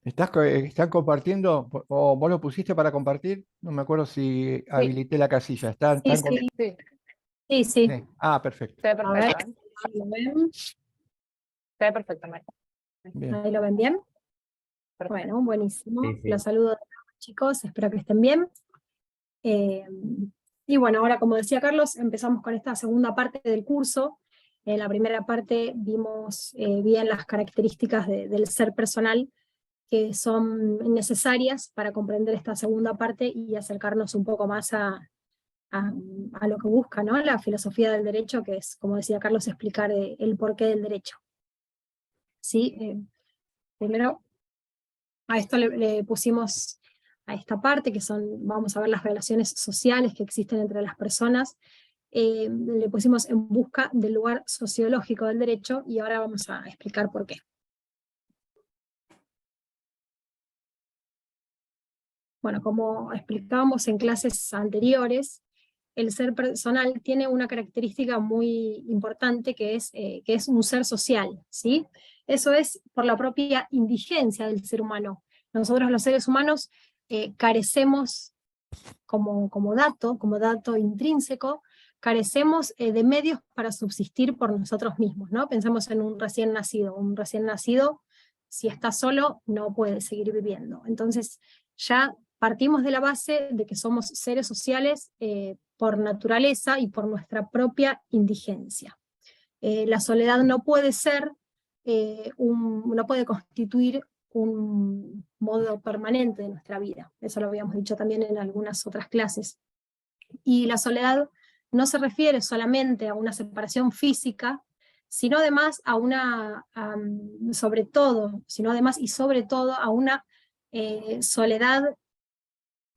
¿Están compartiendo? ¿O vos lo pusiste para compartir? No me acuerdo si Sí, habilité la casilla. sí, sí, Sí, sí, sí. Sí. Ah, perfecto. se ve A ver, perfecto, ¿eh? ahí lo ven. Se ve perfecto, María. Bien. Ahí lo ven bien. Perfecto. Bueno, buenísimo. Sí, sí. Los saludo, chicos, espero que estén bien. Eh, y bueno, ahora como decía Carlos, empezamos con esta segunda parte del curso. En la primera parte vimos bien las características del ser personal que son necesarias para comprender esta segunda parte y acercarnos un poco más a lo que busca, ¿no? La filosofía del derecho, que es, como decía Carlos, explicar el porqué del derecho. ¿Sí? Primero, a esto le pusimos a esta parte, que son, vamos a ver las relaciones sociales que existen entre las personas, le pusimos en busca del lugar sociológico del derecho, y ahora vamos a explicar por qué. Bueno, como explicábamos en clases anteriores, el ser personal tiene una característica muy importante que es un ser social, ¿sí? Eso es por la propia indigencia del ser humano. Nosotros los seres humanos carecemos como dato intrínseco, carecemos de medios para subsistir por nosotros mismos, ¿no? Pensemos en un recién nacido, si está solo, no puede seguir viviendo. Entonces, ya partimos de la base de que somos seres sociales por naturaleza y por nuestra propia indigencia. La soledad no puede ser, no puede constituir un modo permanente de nuestra vida. Eso lo habíamos dicho también en algunas otras clases. Y la soledad no se refiere solamente a una separación física, sino además a una, sobre todo a una soledad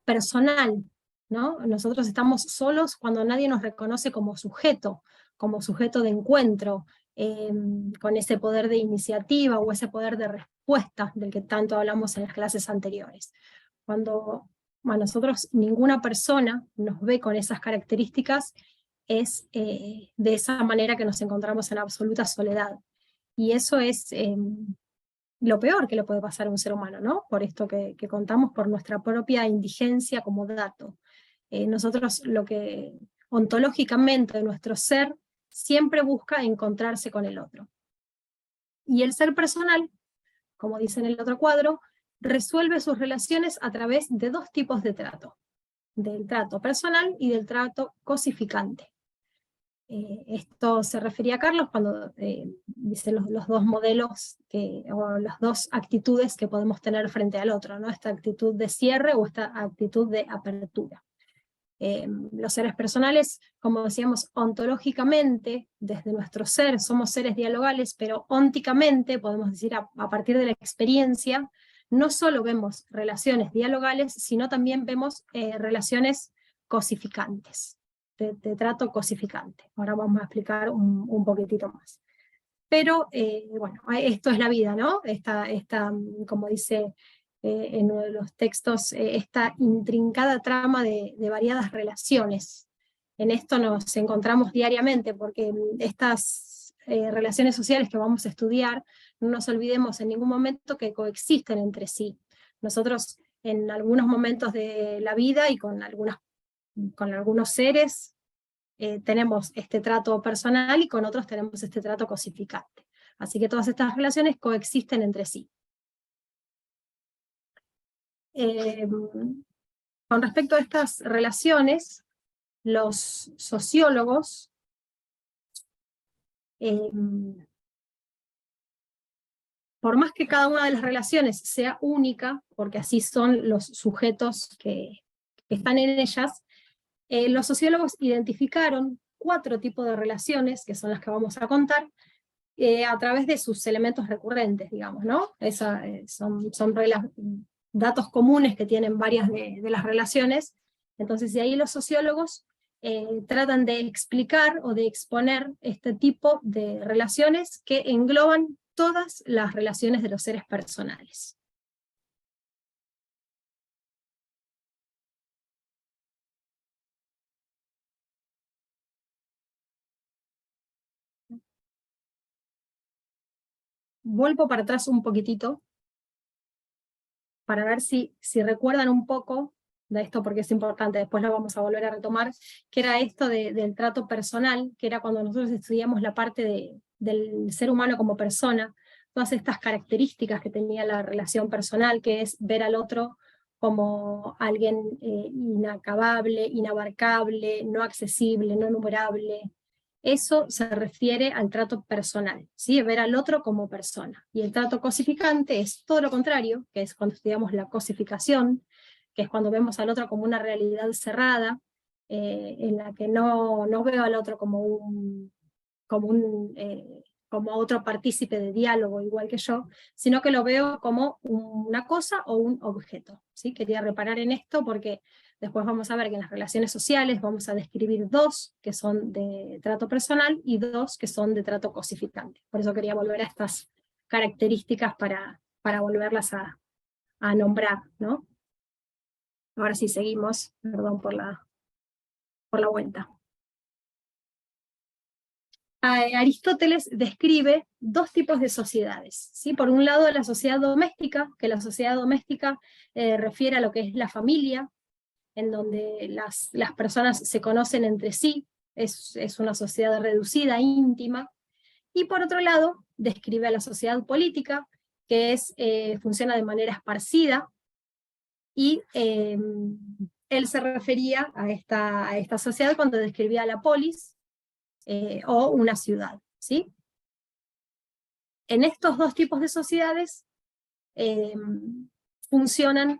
personal, ¿no? Nosotros estamos solos cuando nadie nos reconoce como sujeto de encuentro, con ese poder de iniciativa o ese poder de respuesta del que tanto hablamos en las clases anteriores. Cuando a nosotros ninguna persona nos ve con esas características, es de esa manera que nos encontramos en absoluta soledad. Y eso es lo peor que le puede pasar a un ser humano, ¿no? Por esto que contamos, por nuestra propia indigencia como dato. Nosotros lo que ontológicamente nuestro ser siempre busca encontrarse con el otro. Y el ser personal, como dice en el otro cuadro, resuelve sus relaciones a través de dos tipos de trato, del trato personal y del trato cosificante. Esto se refería a Carlos cuando dice los dos modelos o las dos actitudes que podemos tener frente al otro, ¿no? Esta actitud de cierre o esta actitud de apertura. Los seres personales, como decíamos, ontológicamente, desde nuestro ser, somos seres dialogales, pero ónticamente, podemos decir a partir de la experiencia, no solo vemos relaciones dialogales, sino también vemos relaciones cosificantes, de trato cosificante. Ahora vamos a explicar un poquitito más. Pero, bueno, esto es la vida, ¿no? Como dice en uno de los textos, esta intrincada trama de variadas relaciones. En esto nos encontramos diariamente, porque estas relaciones sociales que vamos a estudiar, no nos olvidemos en ningún momento que coexisten entre sí. Nosotros en algunos momentos de la vida y con algunos seres tenemos este trato personal y con otros tenemos este trato cosificante. Así que todas estas relaciones coexisten entre sí. Con respecto a estas relaciones, los sociólogos por más que cada una de las relaciones sea única, porque así son los sujetos que están en ellas, los sociólogos identificaron 4 tipos de relaciones, que son las que vamos a contar, a través de sus elementos recurrentes, digamos, ¿no? Son datos comunes que tienen varias de las relaciones. Entonces, de ahí los sociólogos tratan de explicar o de exponer este tipo de relaciones que engloban todas las relaciones de los seres personales. vuelvo para atrás un poquitito, para ver si recuerdan un poco de esto, porque es importante, después lo vamos a volver a retomar, que era esto del trato personal, que era cuando nosotros estudiamos la parte del ser humano como persona, todas estas características que tenía la relación personal, que es ver al otro como alguien inacabable, inabarcable, no accesible, no numerable. Eso se refiere al trato personal, ¿sí? Ver al otro como persona. Y el trato cosificante es todo lo contrario, que es cuando estudiamos la cosificación, que es cuando vemos al otro como una realidad cerrada, en la que no veo al otro como otro partícipe de diálogo igual que yo, sino que lo veo como una cosa o un objeto. ¿Sí? Quería reparar en esto porque después vamos a ver que en las relaciones sociales vamos a describir 2 que son de trato personal y 2 que son de trato cosificante. Por eso quería volver a estas características para volverlas a nombrar, ¿no? Ahora sí seguimos, perdón por la vuelta. Aristóteles describe 2 tipos de sociedades, ¿sí? Por un lado la sociedad doméstica, que la sociedad doméstica refiere a lo que es la familia, en donde las personas se conocen entre sí, es una sociedad reducida, íntima, y por otro lado describe a la sociedad política, que funciona de manera esparcida, y él se refería a esta sociedad cuando describía la polis, o una ciudad, ¿sí? En estos 2 tipos de sociedades funcionan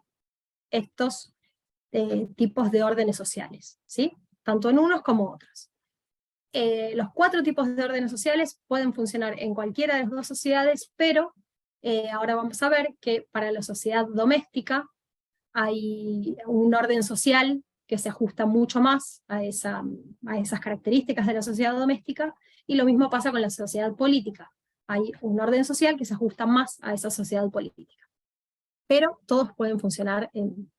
estos tipos de órdenes sociales, ¿sí? Tanto en unos como otros. Los 4 tipos de órdenes sociales pueden funcionar en cualquiera de las 2 sociedades, pero ahora vamos a ver que para la sociedad doméstica hay un orden social que se ajusta mucho más a esas características de la sociedad doméstica, y lo mismo pasa con la sociedad política. Hay un orden social que se ajusta más a esa sociedad política. Pero todos pueden funcionar en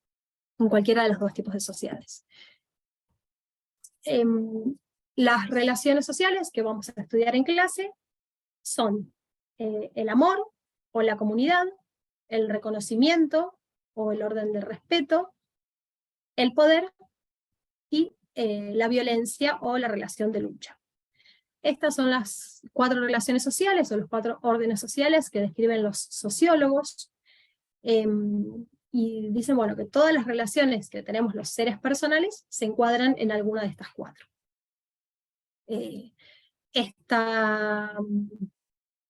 cualquiera de los 2 tipos de sociedades. Las relaciones sociales que vamos a estudiar en clase son el amor o la comunidad, el reconocimiento o el orden del respeto, el poder y la violencia o la relación de lucha. Estas son las 4 relaciones sociales o los 4 órdenes sociales que describen los sociólogos, y dicen, bueno, que todas las relaciones que tenemos los seres personales se encuadran en alguna de estas 4. De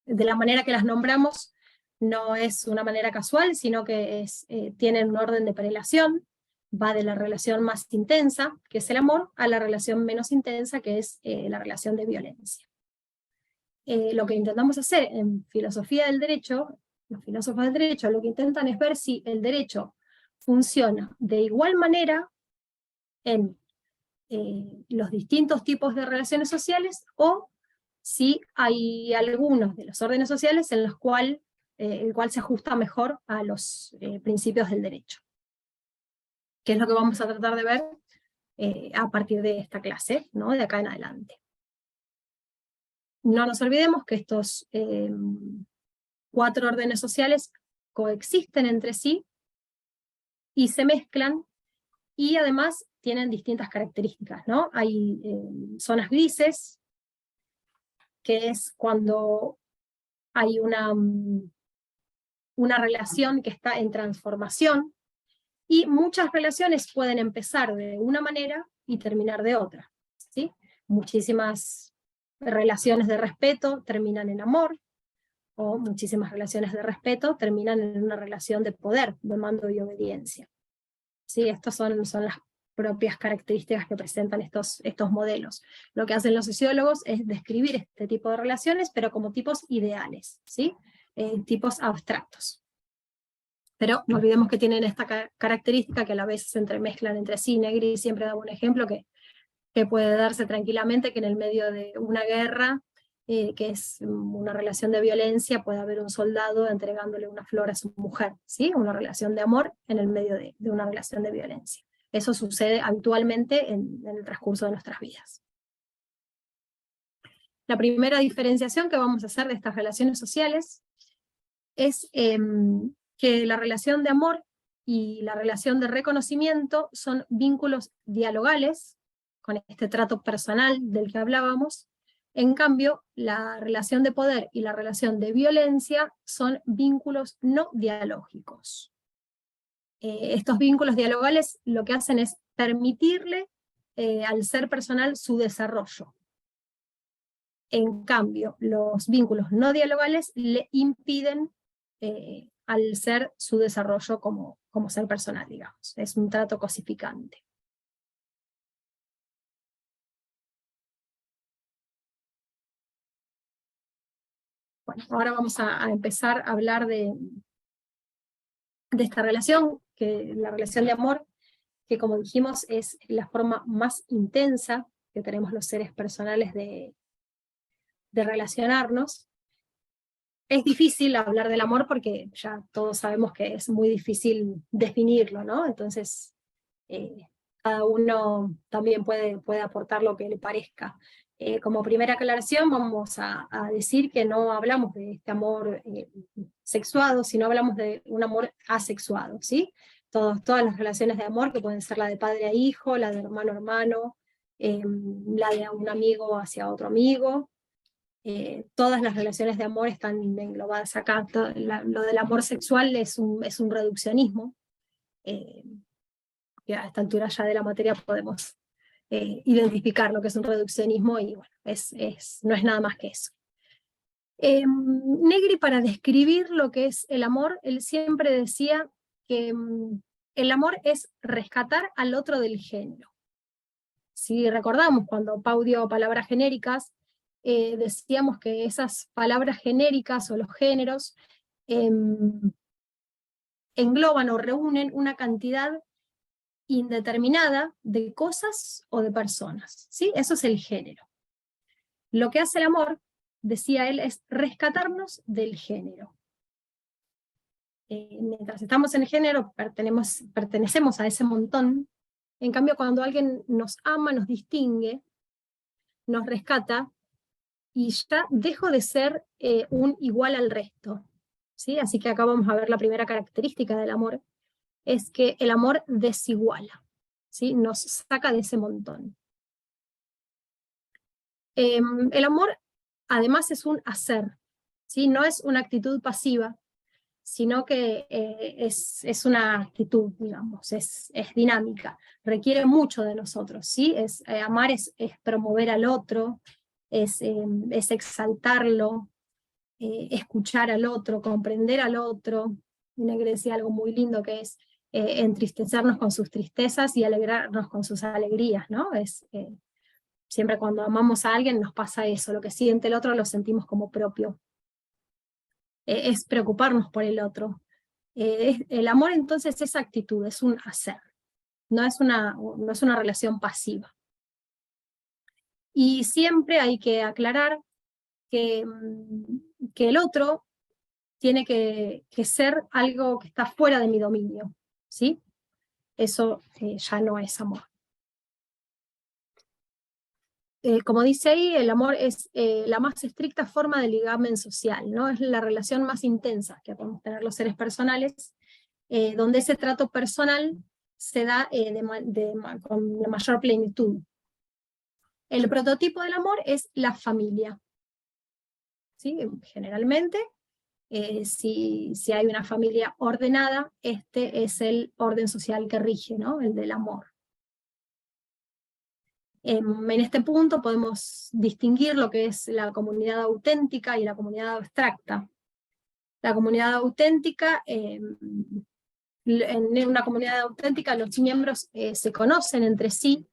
la manera que las nombramos no es una manera casual, sino que tienen un orden de prelación, va de la relación más intensa, que es el amor, a la relación menos intensa, que es la relación de violencia. Lo que intentamos hacer en filosofía del derecho, los filósofos del derecho lo que intentan es ver si el derecho funciona de igual manera en los distintos tipos de relaciones sociales, o si hay algunos de los órdenes sociales en los el cual se ajusta mejor a los principios del derecho. Que es lo que vamos a tratar de ver a partir de esta clase, ¿no? De acá en adelante. No nos olvidemos que estos 4 órdenes sociales coexisten entre sí y se mezclan, y además tienen distintas características, ¿no? Hay zonas grises, que es cuando hay una relación que está en transformación, y muchas relaciones pueden empezar de una manera y terminar de otra, ¿sí? Muchísimas relaciones de respeto terminan en amor, o muchísimas relaciones de respeto terminan en una relación de poder, de mando y obediencia. ¿Sí? Estas son las propias características que presentan estos modelos. Lo que hacen los sociólogos es describir este tipo de relaciones, pero como tipos ideales, ¿sí? Tipos abstractos. Pero no olvidemos que tienen esta característica que a la vez se entremezclan entre sí. Negri siempre da un ejemplo que puede darse tranquilamente, que en el medio de una guerra, que es una relación de violencia, puede haber un soldado entregándole una flor a su mujer, ¿sí? Una relación de amor en el medio de una relación de violencia. Eso sucede habitualmente en el transcurso de nuestras vidas. La primera diferenciación que vamos a hacer de estas relaciones sociales es que la relación de amor y la relación de reconocimiento son vínculos dialogales, con este trato personal del que hablábamos. En cambio, la relación de poder y la relación de violencia son vínculos no dialógicos. Estos vínculos dialogales lo que hacen es permitirle al ser personal su desarrollo. En cambio, los vínculos no dialogales le impiden al ser su desarrollo como ser personal, digamos. Es un trato cosificante. Bueno, ahora vamos a empezar a hablar de esta relación, que la relación de amor, que como dijimos es la forma más intensa que tenemos los seres personales de relacionarnos. Es difícil hablar del amor porque ya todos sabemos que es muy difícil definirlo, ¿no? Entonces, cada uno también puede aportar lo que le parezca. Como primera aclaración vamos a decir que no hablamos de este amor sexuado, sino hablamos de un amor asexuado, ¿sí? Todas las relaciones de amor, que pueden ser la de padre a hijo, la de hermano a hermano, la de un amigo hacia otro amigo, todas las relaciones de amor están englobadas acá. Lo del amor sexual es un reduccionismo, que a esta altura ya de la materia podemos identificar lo que es un reduccionismo, y bueno, no es nada más que eso. Negri, para describir lo que es el amor, él siempre decía que el amor es rescatar al otro del género. Si recordamos, cuando Pau dio palabras genéricas, decíamos que esas palabras genéricas o los géneros engloban o reúnen una cantidad indeterminada de cosas o de personas, ¿sí? Eso es el género. Lo que hace el amor, decía él, es rescatarnos del género. Mientras estamos en el género, pertenecemos a ese montón. En cambio, cuando alguien nos ama, nos distingue, nos rescata, y ya dejo de ser un igual al resto, ¿sí? Así que acá vamos a ver la primera característica del amor, es que el amor desiguala, ¿sí? Nos saca de ese montón. El amor, además, es un hacer, ¿sí? No es una actitud pasiva, sino que es una actitud, digamos, es dinámica, requiere mucho de nosotros, ¿sí? Amar es promover al otro, es exaltarlo, escuchar al otro, comprender al otro. Negri decía algo muy lindo, que es entristecernos con sus tristezas y alegrarnos con sus alegrías, ¿no? Siempre cuando amamos a alguien nos pasa eso, lo que siente el otro lo sentimos como propio. Es preocuparnos por el otro. El amor entonces es actitud, es un hacer, no es una relación pasiva. Y siempre hay que aclarar que el otro tiene que ser algo que está fuera de mi dominio, ¿sí? Eso ya no es amor. Como dice ahí, el amor es la más estricta forma de ligamen social, ¿no? Es la relación más intensa que podemos tener los seres personales, donde ese trato personal se da con la mayor plenitud. El prototipo del amor es la familia, ¿sí? Generalmente, si hay una familia ordenada, este es el orden social que rige, ¿no? El del amor. En este punto podemos distinguir lo que es la comunidad auténtica y la comunidad abstracta. La comunidad auténtica, en una comunidad auténtica los miembros se conocen entre sí,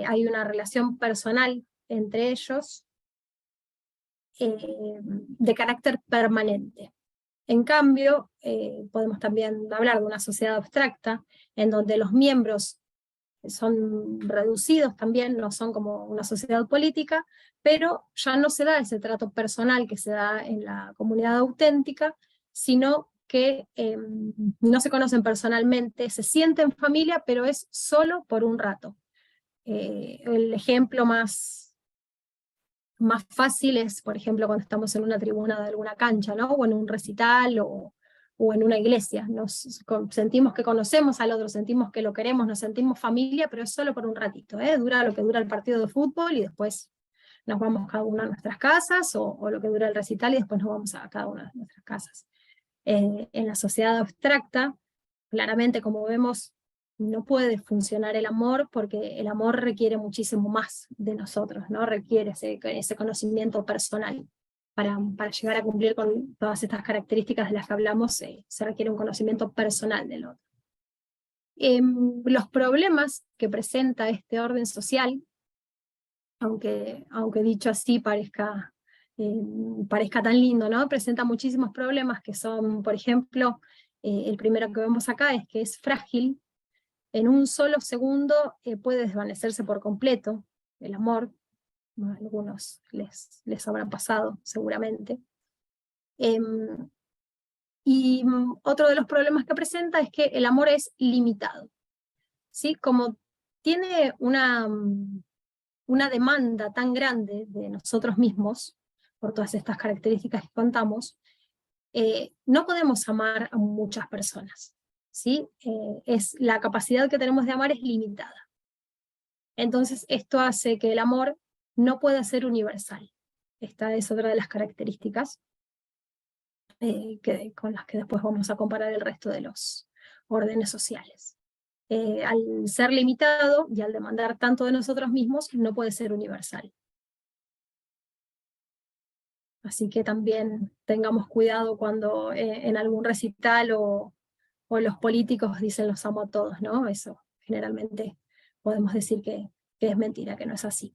hay una relación personal entre ellos, de carácter permanente. En cambio, podemos también hablar de una sociedad abstracta, en donde los miembros son reducidos también, no son como una sociedad política, pero ya no se da ese trato personal que se da en la comunidad auténtica, sino que no se conocen personalmente, se sienten familia, pero es solo por un rato. El ejemplo más más fácil es, por ejemplo, cuando estamos en una tribuna de alguna cancha, ¿no? O en un recital, o en una iglesia. Sentimos que conocemos al otro, sentimos que lo queremos, nos sentimos familia, pero es solo por un ratito, ¿eh? Dura lo que dura el partido de fútbol y después nos vamos cada uno a nuestras casas, o lo que dura el recital y después nos vamos a cada una de nuestras casas. En la sociedad abstracta, claramente, como vemos, no puede funcionar el amor, porque el amor requiere muchísimo más de nosotros, ¿no? Requiere ese conocimiento personal. Para llegar a cumplir con todas estas características de las que hablamos, se requiere un conocimiento personal del otro. Los problemas que presenta este orden social, aunque dicho así parezca tan lindo, ¿no? Presenta muchísimos problemas que son, por ejemplo, el primero que vemos acá es que es frágil. En un solo segundo puede desvanecerse por completo el amor. A algunos les habrá pasado seguramente. Y otro de los problemas que presenta es que el amor es limitado, ¿sí? Como tiene una demanda tan grande de nosotros mismos, por todas estas características que contamos, no podemos amar a muchas personas, ¿sí? La capacidad que tenemos de amar es limitada. Entonces esto hace que el amor no pueda ser universal. Esta es otra de las características con las que después vamos a comparar el resto de los órdenes sociales. Al ser limitado y al demandar tanto de nosotros mismos, no puede ser universal. Así que también tengamos cuidado cuando en algún recital o los políticos dicen los amo a todos, ¿no? Eso generalmente podemos decir que es mentira, que no es así.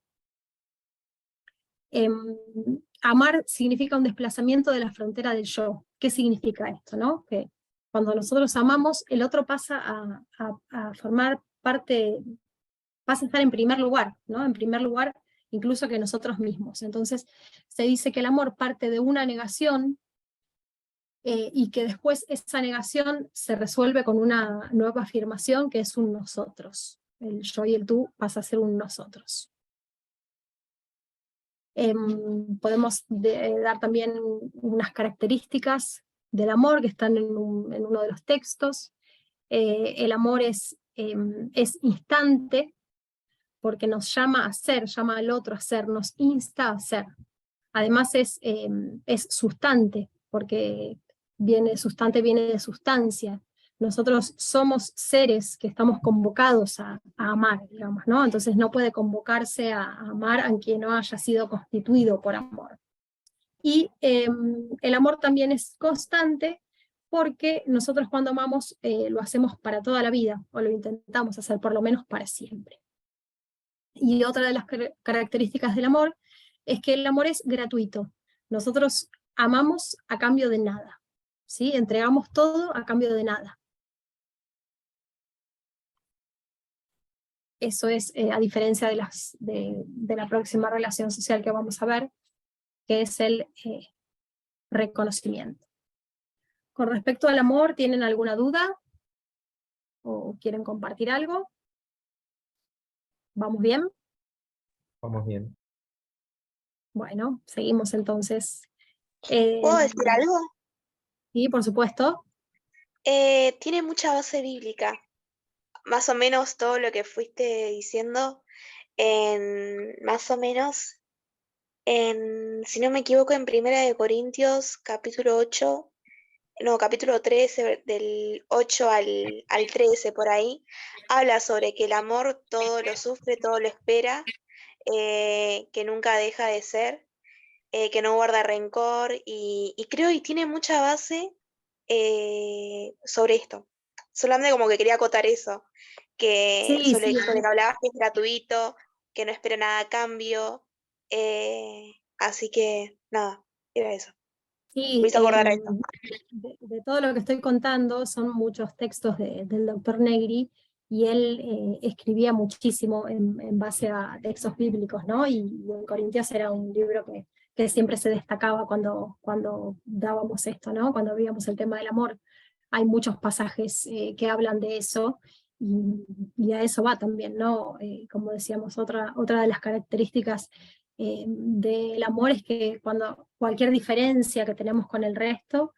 Amar significa un desplazamiento de la frontera del yo. ¿Qué significa esto, no? Que cuando nosotros amamos, el otro pasa a formar parte, pasa a estar en primer lugar, ¿no? En primer lugar incluso que nosotros mismos. Entonces se dice que el amor parte de una negación y que después esa negación se resuelve con una nueva afirmación que es un nosotros. El yo y el tú pasa a ser un nosotros. Podemos dar también unas características del amor que están en uno de los textos. El amor es instante, porque nos llama a ser, llama al otro a ser, nos insta a ser. Además es sustante, porque sustante viene de sustancia. Nosotros somos seres que estamos convocados a amar, digamos, ¿no? Entonces no puede convocarse a amar a quien no haya sido constituido por amor. Y el amor también es constante, porque nosotros cuando amamos lo hacemos para toda la vida, o lo intentamos hacer por lo menos para siempre. Y otra de las características del amor es que el amor es gratuito. Nosotros amamos a cambio de nada, ¿sí? Entregamos todo a cambio de nada. Eso es a diferencia de la próxima relación social que vamos a ver, que es el reconocimiento. Con respecto al amor, ¿tienen alguna duda? ¿O quieren compartir algo? ¿Vamos bien? Vamos bien. Bueno, seguimos entonces. ¿Puedo decir algo? Sí, por supuesto. Tiene mucha base bíblica. Más o menos todo lo que fuiste diciendo, más o menos, si no me equivoco, en Primera de Corintios, capítulo 13, del 8 al 13, por ahí, habla sobre que el amor todo lo sufre, todo lo espera, que nunca deja de ser, que no guarda rencor, y creo que tiene mucha base sobre esto. Solamente como que quería acotar eso, que Sí, sobre sí. que hablabas que es gratuito, que no espera nada a cambio, así que nada, era eso. Sí, Me hizo acordar a eso. de todo lo que estoy contando son muchos textos del doctor Negri, y él escribía muchísimo en base a textos bíblicos, ¿no? Y en Corintios era un libro que siempre se destacaba cuando dábamos esto, ¿no? Cuando veíamos el tema del amor. Hay muchos pasajes que hablan de eso, y a eso va también, ¿no? Como decíamos, otra de las características del amor es que cuando cualquier diferencia que tenemos con el resto,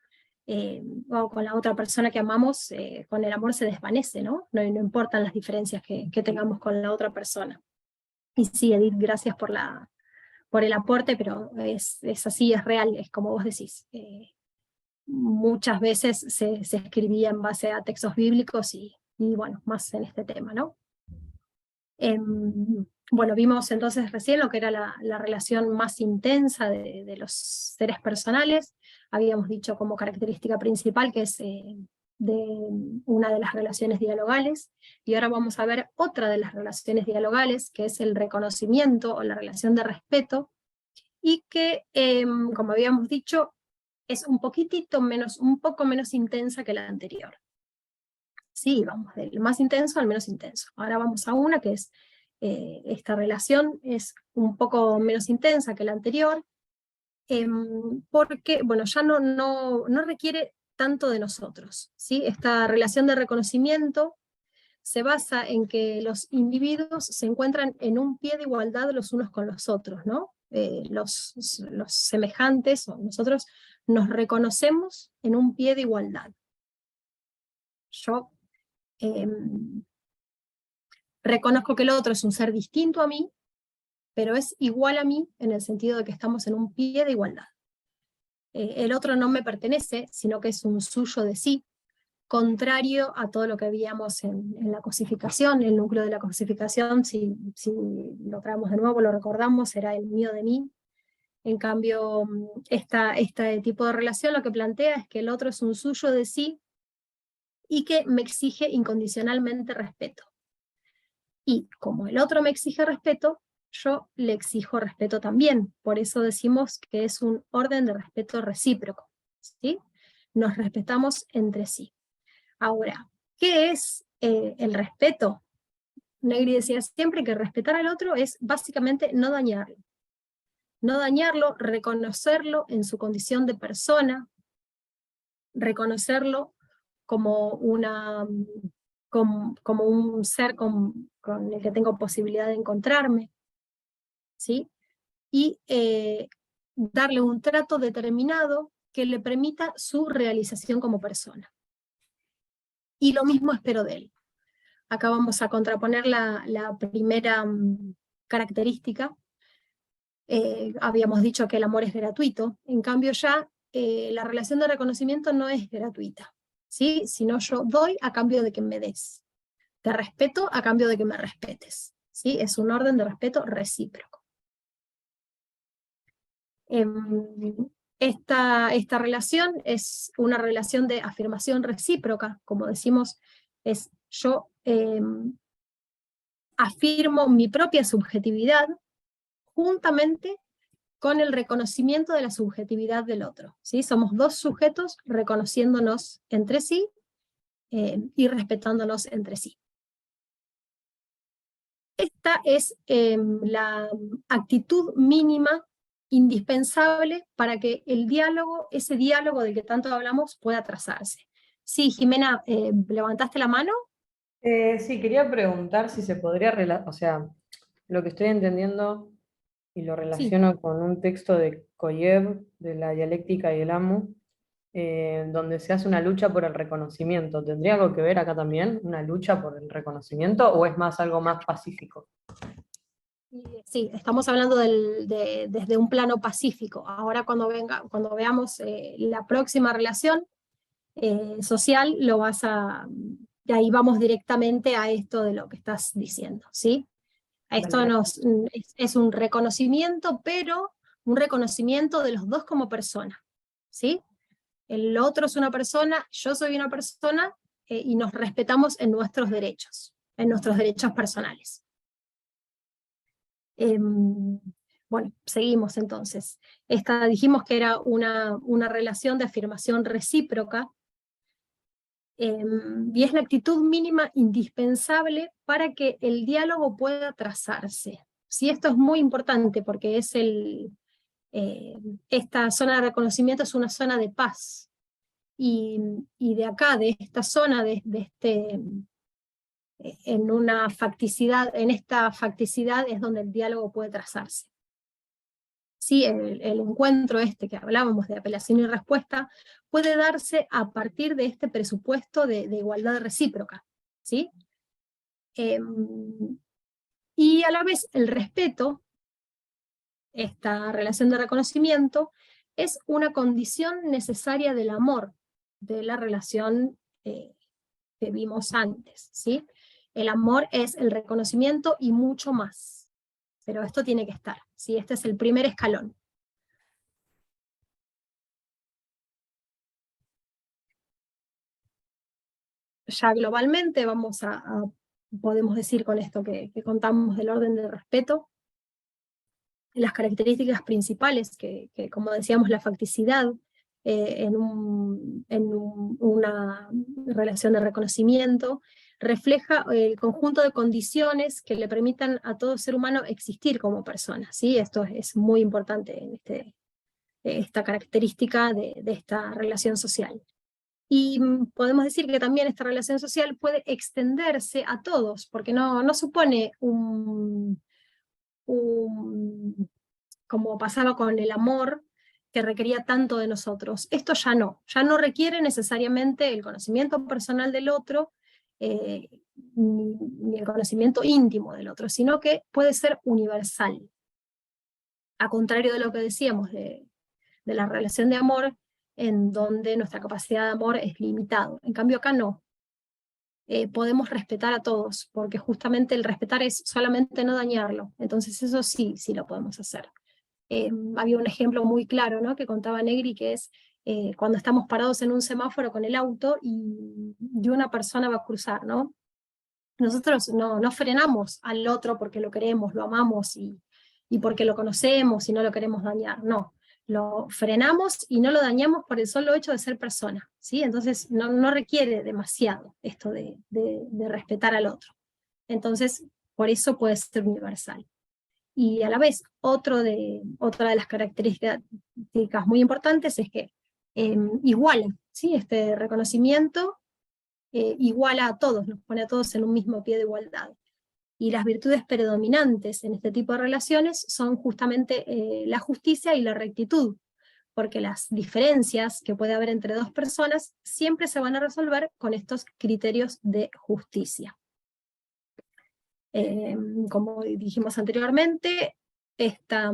o con la otra persona que amamos, con el amor se desvanece, ¿no? No importan las diferencias que tengamos con la otra persona. Y sí, Edith, gracias por el aporte, pero es así, es real, es como vos decís. Muchas veces se escribía en base a textos bíblicos y bueno, más en este tema, ¿no? Bueno, vimos entonces recién lo que era la relación más intensa de los seres personales. Habíamos dicho como característica principal que es de una de las relaciones dialogales, y ahora vamos a ver otra de las relaciones dialogales, que es el reconocimiento o la relación de respeto, y que, como habíamos dicho, es un poco menos intensa que la anterior. Sí, vamos del más intenso al menos intenso. Ahora vamos a una que es, esta relación es un poco menos intensa que la anterior, porque, bueno, ya no requiere tanto de nosotros, ¿sí? Esta relación de reconocimiento se basa en que los individuos se encuentran en un pie de igualdad los unos con los otros, ¿no? Los semejantes, o nosotros nos reconocemos en un pie de igualdad. Yo reconozco que el otro es un ser distinto a mí, pero es igual a mí en el sentido de que estamos en un pie de igualdad. El otro no me pertenece, sino que es un suyo de sí, contrario a todo lo que veíamos en la cosificación. El núcleo de la cosificación, si lo traemos de nuevo, lo recordamos, era el mío de mí. En cambio, este tipo de relación lo que plantea es que el otro es un suyo de sí y que me exige incondicionalmente respeto. Y como el otro me exige respeto, yo le exijo respeto también. Por eso decimos que es un orden de respeto recíproco, ¿sí? Nos respetamos entre sí. Ahora, ¿qué es el respeto? Negri decía siempre que respetar al otro es básicamente no dañarlo. No dañarlo, reconocerlo en su condición de persona, reconocerlo como como un ser con el que tengo posibilidad de encontrarme, ¿sí? Y darle un trato determinado que le permita su realización como persona. Y lo mismo espero de él. Acá vamos a contraponer la primera característica. Habíamos dicho que el amor es gratuito, en cambio ya la relación de reconocimiento no es gratuita, ¿sí? Sino yo doy a cambio de que me des. Te respeto a cambio de que me respetes, ¿sí? Es un orden de respeto recíproco. Esta relación es una relación de afirmación recíproca, como decimos, es yo afirmo mi propia subjetividad juntamente con el reconocimiento de la subjetividad del otro, ¿sí? Somos dos sujetos reconociéndonos entre sí y respetándonos entre sí. Esta es la actitud mínima indispensable para que el diálogo, ese diálogo del que tanto hablamos, pueda trazarse. Sí, Jimena, ¿levantaste la mano? Sí, quería preguntar si se podría, o sea, lo que estoy entendiendo y lo relaciono con un texto de Koyev, de la dialéctica y el amo, donde se hace una lucha por el reconocimiento. ¿Tendría algo que ver acá también, una lucha por el reconocimiento, o es más algo más pacífico? Sí, estamos hablando desde un plano pacífico. Ahora cuando veamos la próxima relación social, de ahí vamos directamente a esto de lo que estás diciendo, ¿sí? Esto es un reconocimiento, pero un reconocimiento de los dos como persona, ¿sí? El otro es una persona, yo soy una persona, y nos respetamos en nuestros derechos personales. Bueno, seguimos entonces. Dijimos que era una relación de afirmación recíproca, y es la actitud mínima indispensable para que el diálogo pueda trazarse. ¿Sí? Esto es muy importante porque es esta zona de reconocimiento es una zona de paz, y de acá, de esta zona, en esta facticidad es donde el diálogo puede trazarse. ¿sí? El encuentro este que hablábamos de apelación y respuesta puede darse a partir de este presupuesto de igualdad recíproca, ¿sí? Y a la vez el respeto, esta relación de reconocimiento, es una condición necesaria del amor, de la relación que vimos antes, ¿sí? El amor es el reconocimiento y mucho más, pero esto tiene que estar, ¿sí? Este es el primer escalón. Ya globalmente podemos decir con esto que contamos del orden del respeto, las características principales, que como decíamos, la facticidad en una relación de reconocimiento, refleja el conjunto de condiciones que le permitan a todo ser humano existir como persona, ¿sí? Esto es muy importante en esta característica de esta relación social. Y podemos decir que también esta relación social puede extenderse a todos, porque no supone como pasaba con el amor, que requería tanto de nosotros. Esto ya no requiere necesariamente el conocimiento personal del otro, ni el conocimiento íntimo del otro, sino que puede ser universal. A contrario de lo que decíamos de la relación de amor, en donde nuestra capacidad de amor es limitado. En cambio acá no. Podemos respetar a todos, porque justamente el respetar es solamente no dañarlo. Entonces eso sí lo podemos hacer. Había un ejemplo muy claro, ¿no?, que contaba Negri, que es cuando estamos parados en un semáforo con el auto y una persona va a cruzar, ¿no? Nosotros no frenamos al otro porque lo queremos, lo amamos y porque lo conocemos y no lo queremos dañar, no. Lo frenamos y no lo dañamos por el solo hecho de ser persona, ¿sí? Entonces no requiere demasiado esto de respetar al otro. Entonces, por eso puede ser universal. Y a la vez, otra de las características muy importantes es que iguala, ¿sí? Este reconocimiento iguala a todos, nos pone a todos en un mismo pie de igualdad. Y las virtudes predominantes en este tipo de relaciones son justamente la justicia y la rectitud, porque las diferencias que puede haber entre dos personas siempre se van a resolver con estos criterios de justicia. Como dijimos anteriormente, esta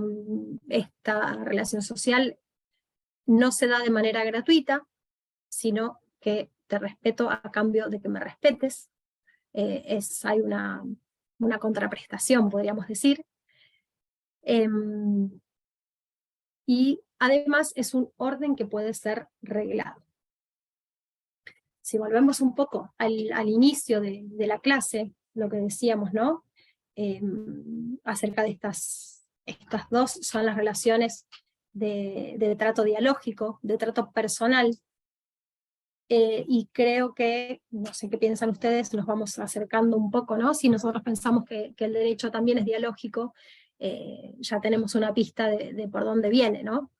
relación social no se da de manera gratuita, sino que te respeto a cambio de que me respetes. Hay una contraprestación, podríamos decir. Y además es un orden que puede ser reglado. Si volvemos un poco al inicio de la clase, lo que decíamos, ¿no? Acerca de estas dos son las relaciones de trato dialógico, de trato personal, y creo que, no sé qué piensan ustedes, nos vamos acercando un poco, ¿no? Si nosotros pensamos que el derecho también es dialógico, ya tenemos una pista de por dónde viene, ¿no?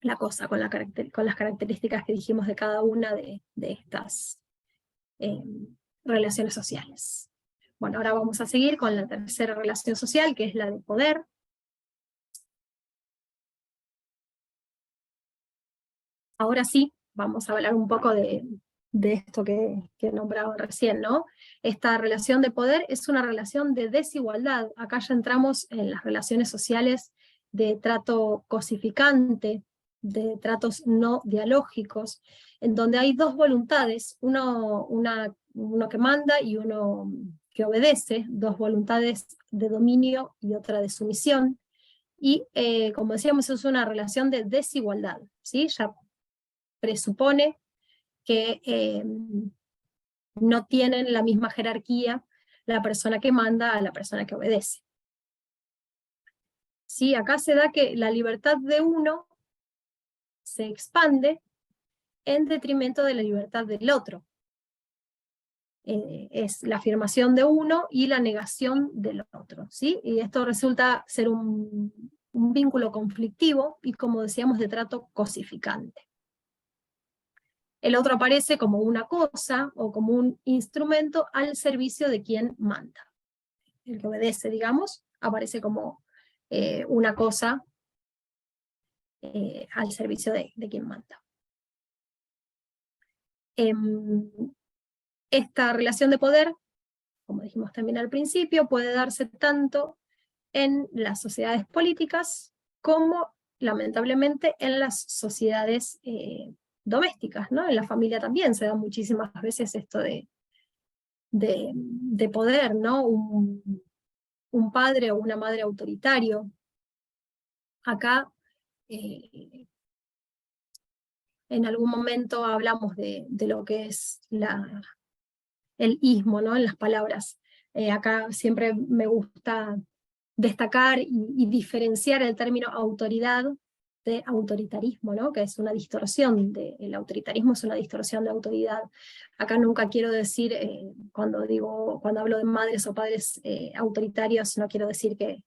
La cosa, con las características que dijimos de cada una de estas relaciones sociales. Bueno, ahora vamos a seguir con la tercera relación social, que es la de poder. Ahora sí, vamos a hablar un poco de esto que nombraba recién, ¿no? Esta relación de poder es una relación de desigualdad. Acá ya entramos en las relaciones sociales de trato cosificante, de tratos no dialógicos, en donde hay dos voluntades, uno que manda y uno que obedece, dos voluntades de dominio y otra de sumisión, y como decíamos, es una relación de desigualdad, ¿sí? Ya presupone que no tienen la misma jerarquía la persona que manda a la persona que obedece. ¿Sí? Acá se da que la libertad de uno se expande en detrimento de la libertad del otro. Es la afirmación de uno y la negación del otro, ¿sí? Y esto resulta ser un vínculo conflictivo y, como decíamos, de trato cosificante. El otro aparece como una cosa o como un instrumento al servicio de quien manda. El que obedece, digamos, aparece como una cosa al servicio de quien manda. Esta relación de poder, como dijimos también al principio, puede darse tanto en las sociedades políticas como, lamentablemente, en las sociedades domésticas, ¿no? En la familia también se da muchísimas veces esto de poder, ¿no? Un padre o una madre autoritario. Acá, en algún momento hablamos de lo que es el ismo, ¿no? En las palabras. Acá siempre me gusta destacar y diferenciar el término autoridad de autoritarismo, ¿no? Que es una distorsión, el autoritarismo es una distorsión de autoridad. Acá nunca quiero decir, cuando hablo de madres o padres autoritarios, no quiero decir que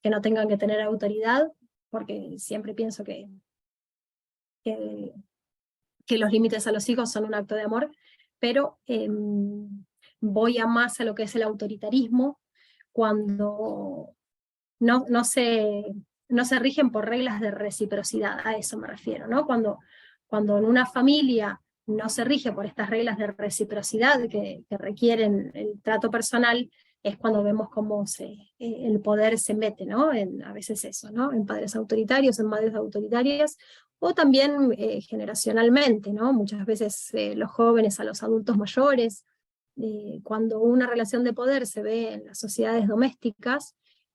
no tengan que tener autoridad, porque siempre pienso que los límites a los hijos son un acto de amor, pero voy a más a lo que es el autoritarismo, cuando no se rigen por reglas de reciprocidad, a eso me refiero, ¿no? Cuando en una familia no se rige por estas reglas de reciprocidad que requieren el trato personal, es cuando vemos cómo el poder se mete, ¿no? A veces eso, ¿no? En padres autoritarios, en madres autoritarias, o también generacionalmente, ¿no? Muchas veces los jóvenes a los adultos mayores, cuando una relación de poder se ve en las sociedades domésticas,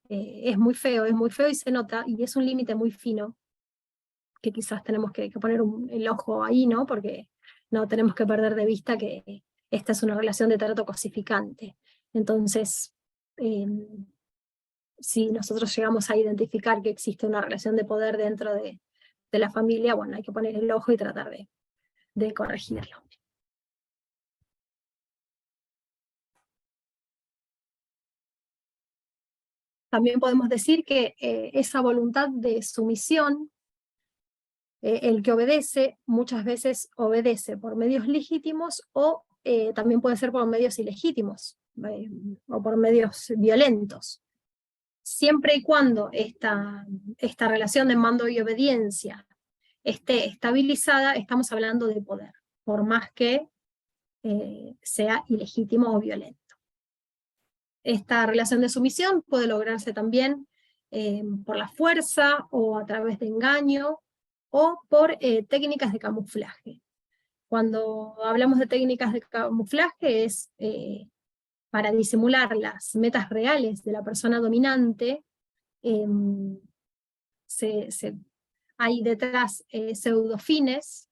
es muy feo y se nota, y es un límite muy fino, que quizás tenemos que poner el ojo ahí, ¿no? Porque no tenemos que perder de vista que esta es una relación de trato cosificante. Entonces, si nosotros llegamos a identificar que existe una relación de poder dentro de la familia, bueno, hay que poner el ojo y tratar de corregirlo. También podemos decir que esa voluntad de sumisión, el que obedece, muchas veces obedece por medios legítimos o también puede ser por medios ilegítimos o por medios violentos. Siempre y cuando esta relación de mando y obediencia esté estabilizada, estamos hablando de poder, por más que sea ilegítimo o violento. Esta relación de sumisión puede lograrse también por la fuerza o a través de engaño o por técnicas de camuflaje. Cuando hablamos de técnicas de camuflaje es para disimular las metas reales de la persona dominante. Hay detrás pseudofines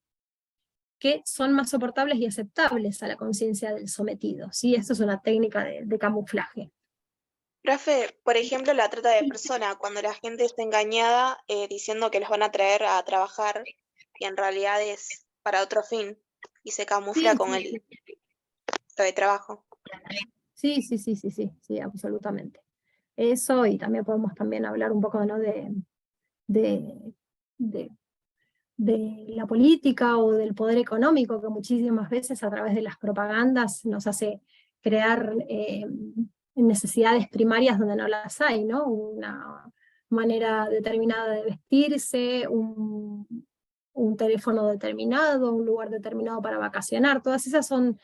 que son más soportables y aceptables a la conciencia del sometido, ¿sí? Esto es una técnica de camuflaje. Profe, por ejemplo, la trata de personas, cuando la gente está engañada diciendo que los van a traer a trabajar y en realidad es para otro fin y se camufla con el de trabajo. Sí, absolutamente. Eso, y también podemos hablar un poco, ¿no? de la política o del poder económico, que muchísimas veces a través de las propagandas nos hace crear necesidades primarias donde no las hay, ¿no? Una manera determinada de vestirse, un teléfono determinado, un lugar determinado para vacacionar, todas esas son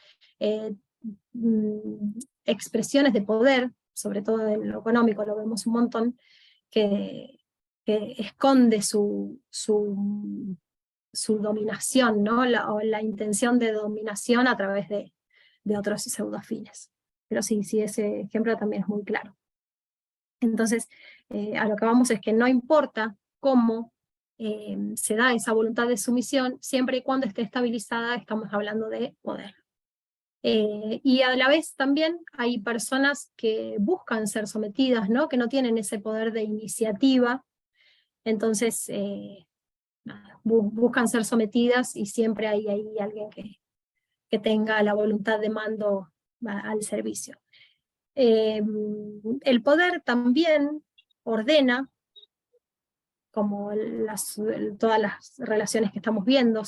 expresiones de poder, sobre todo en lo económico lo vemos un montón, que esconde su dominación, ¿no? La intención de dominación a través de otros pseudofines. Pero sí, ese ejemplo también es muy claro. Entonces, a lo que vamos es que no importa cómo se da esa voluntad de sumisión, siempre y cuando esté estabilizada, estamos hablando de poder. Y a la vez también hay personas que buscan ser sometidas, ¿no? Que no tienen ese poder de iniciativa, entonces buscan ser sometidas y siempre hay alguien que tenga la voluntad de mando al servicio. El poder también ordena, como todas las relaciones que estamos viendo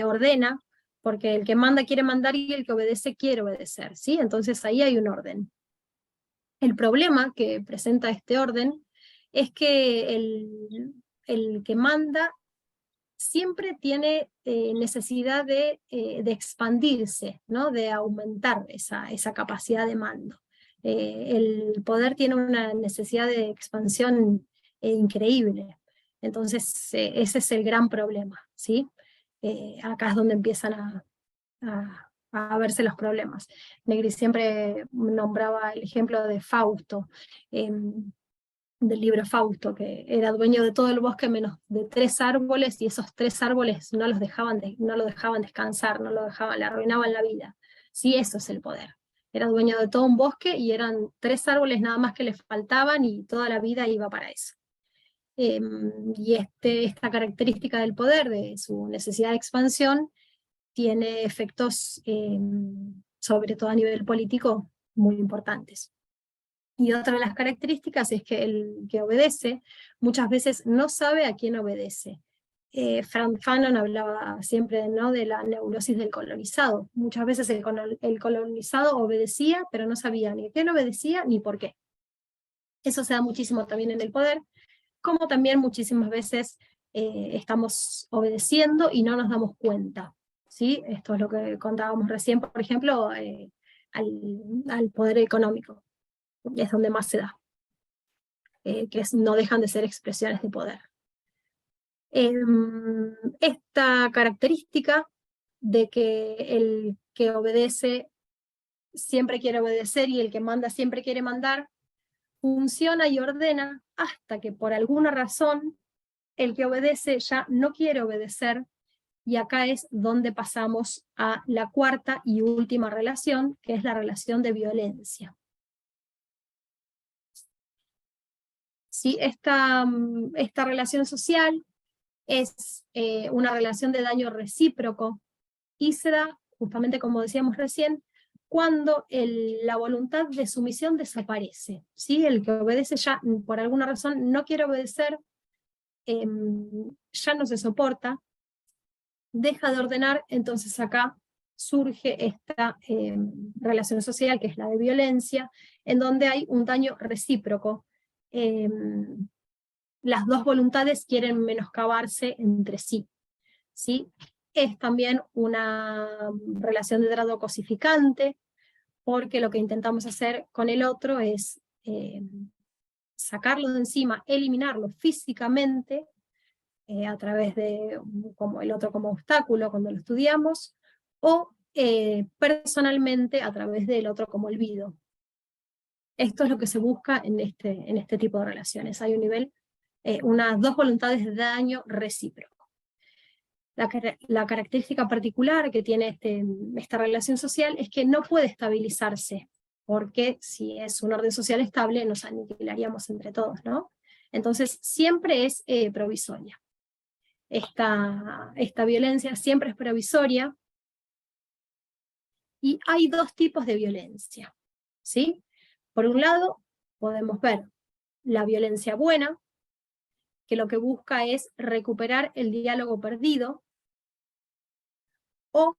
ordena, porque el que manda quiere mandar y el que obedece quiere obedecer, ¿sí? Entonces ahí hay un orden. El problema que presenta este orden es que el que manda siempre tiene necesidad de expandirse, ¿no? De aumentar esa capacidad de mando. El poder tiene una necesidad de expansión increíble. Entonces, ese es el gran problema, ¿sí? Acá es donde empiezan a verse los problemas. Negri siempre nombraba el ejemplo de Fausto, del libro Fausto, que era dueño de todo el bosque menos de 3 árboles, y esos 3 árboles no lo dejaban descansar, no lo dejaban, le arruinaban la vida. Sí, eso es el poder. Era dueño de todo un bosque y eran 3 árboles nada más que le faltaban y toda la vida iba para eso. Y esta característica del poder, de su necesidad de expansión, tiene efectos, sobre todo a nivel político, muy importantes. Y otra de las características es que el que obedece muchas veces no sabe a quién obedece. Frank Fanon hablaba siempre, ¿no?, de la neurosis del colonizado. Muchas veces el colonizado obedecía, pero no sabía ni a quién obedecía ni por qué. Eso se da muchísimo también en el poder, como también muchísimas veces estamos obedeciendo y no nos damos cuenta, ¿sí? Esto es lo que contábamos recién, por ejemplo, al poder económico. Es donde más se da, no dejan de ser expresiones de poder. Esta característica de que el que obedece siempre quiere obedecer y el que manda siempre quiere mandar, funciona y ordena hasta que por alguna razón el que obedece ya no quiere obedecer, y acá es donde pasamos a la cuarta y última relación, que es la relación de violencia. ¿Sí? Esta relación social es una relación de daño recíproco y se da, justamente como decíamos recién, cuando la voluntad de sumisión desaparece, ¿sí? El que obedece ya por alguna razón no quiere obedecer, ya no se soporta, deja de ordenar. Entonces acá surge esta relación social, que es la de violencia, en donde hay un daño recíproco. Las dos voluntades quieren menoscabarse entre sí, ¿sí? Es también una relación de grado cosificante, porque lo que intentamos hacer con el otro es sacarlo de encima, eliminarlo físicamente, a través de como el otro como obstáculo cuando lo estudiamos, o personalmente a través del otro como olvido. Esto es lo que se busca en este tipo de relaciones. Hay un nivel, unas dos voluntades de daño recíproco. La característica particular que tiene esta relación social es que no puede estabilizarse, porque si es un orden social estable nos aniquilaríamos entre todos, ¿no? Entonces siempre es provisoria. Esta violencia siempre es provisoria, y hay dos tipos de violencia, ¿sí? Por un lado, podemos ver la violencia buena, que lo que busca es recuperar el diálogo perdido, o,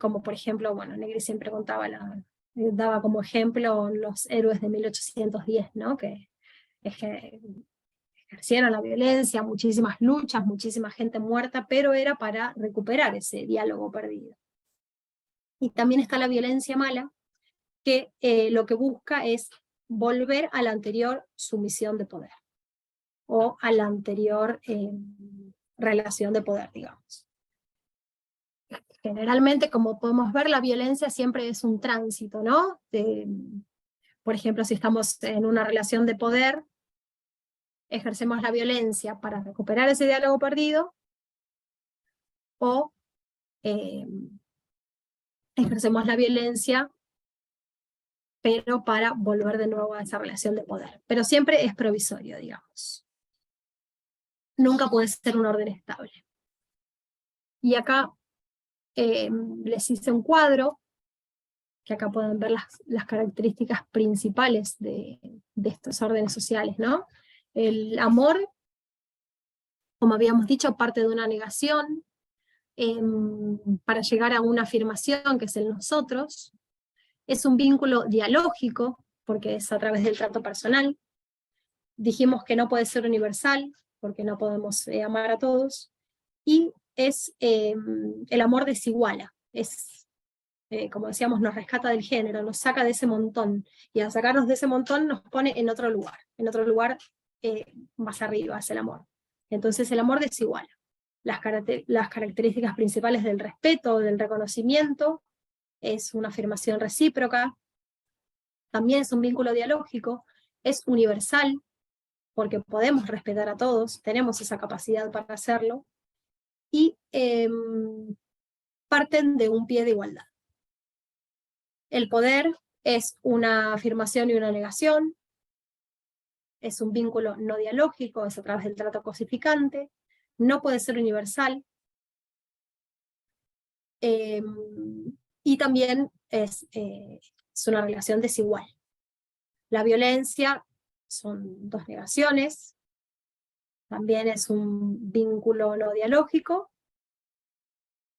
como por ejemplo, bueno, Negri siempre daba como ejemplo los héroes de 1810, ¿no? Que ejercieron la violencia, muchísimas luchas, muchísima gente muerta, pero era para recuperar ese diálogo perdido. Y también está la violencia mala, que lo que busca es volver a la anterior sumisión de poder, o a la anterior relación de poder, digamos. Generalmente, como podemos ver, la violencia siempre es un tránsito, ¿no? Por ejemplo, si estamos en una relación de poder, ejercemos la violencia para recuperar ese diálogo perdido, o ejercemos la violencia pero para volver de nuevo a esa relación de poder. Pero siempre es provisorio, digamos. Nunca puede ser un orden estable. Y acá les hice un cuadro, que acá pueden ver las características principales de estos órdenes sociales, ¿no? El amor, como habíamos dicho, parte de una negación, para llegar a una afirmación, que es el nosotros. Es un vínculo dialógico, porque es a través del trato personal. dijimos que no puede ser universal, porque no podemos amar a todos, y es el amor desiguala, es, como decíamos, nos rescata del género, nos saca de ese montón, y al sacarnos de ese montón nos pone en otro lugar más arriba es el amor. Entonces el amor desiguala. Las características principales del respeto, del reconocimiento, es una afirmación recíproca, también es un vínculo dialógico, es universal, porque podemos respetar a todos, tenemos esa capacidad para hacerlo, y parten de un pie de igualdad. El poder es una afirmación y una negación, es un vínculo no dialógico, es a través del trato cosificante, no puede ser universal, y también es una relación desigual. La violencia son dos negaciones, también es un vínculo no dialógico,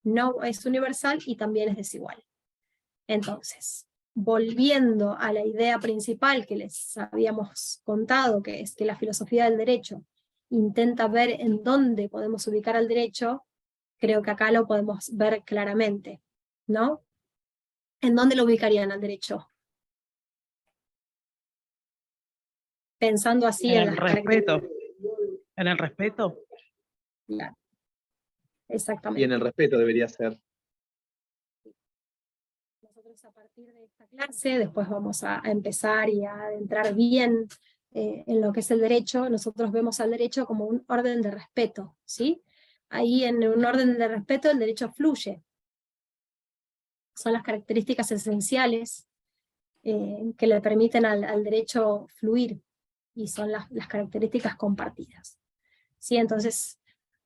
no es universal y también es desigual. Entonces, volviendo a la idea principal que les habíamos contado, que es que la filosofía del derecho intenta ver en dónde podemos ubicar al derecho, creo que acá lo podemos ver claramente, ¿no? ¿En dónde lo ubicarían al derecho? Pensando así En en el las respeto. características. En el respeto. Claro, Y en exactamente. el respeto debería ser. Nosotros a partir de esta clase, después vamos a empezar y a adentrar bien en lo que es el derecho. Nosotros vemos al derecho como un orden de respeto, ¿sí? Ahí en un orden de respeto el derecho fluye. Son las características esenciales que le permiten al derecho fluir, y son las características compartidas. ¿Sí? Entonces,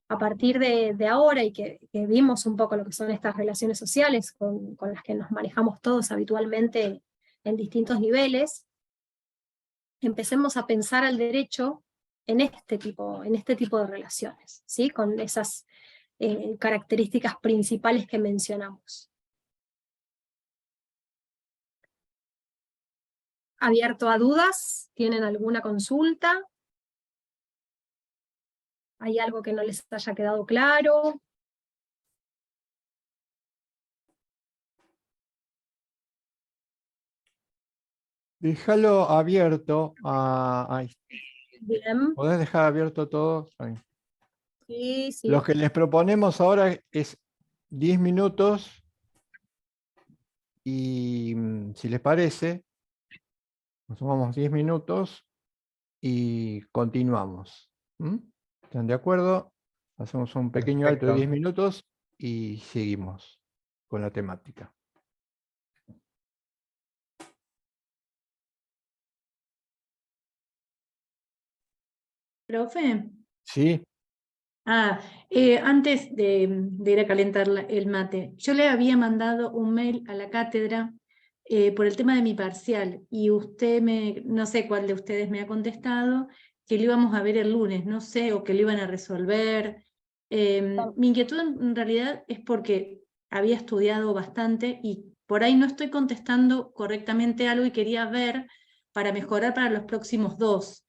a partir de ahora, y que vimos un poco lo que son estas relaciones sociales con las que nos manejamos todos habitualmente en distintos niveles, empecemos a pensar al derecho en este tipo de relaciones, ¿sí? Con esas características principales que mencionamos. Abierto a dudas, ¿tienen alguna consulta? ¿Hay algo que no les haya quedado claro? Déjalo abierto. Ahí. Bien, ¿Podés dejar abierto todo? Ahí. sí, sí. Lo que les proponemos ahora es 10 minutos y si les parece, nos tomamos 10 minutos y continuamos. ¿Mm? ¿Están de acuerdo? Hacemos un pequeño alto de 10 Perfecto. minutos y seguimos con la temática. Profe, ¿Sí? antes de ir a calentar el mate, yo le había mandado un mail a la cátedra por el tema de mi parcial, y usted no sé cuál de ustedes me ha contestado, que lo íbamos a ver el lunes, no sé, o que lo iban a resolver. Mi inquietud en realidad es porque había estudiado bastante y por ahí no estoy contestando correctamente algo y quería ver para mejorar para los próximos dos.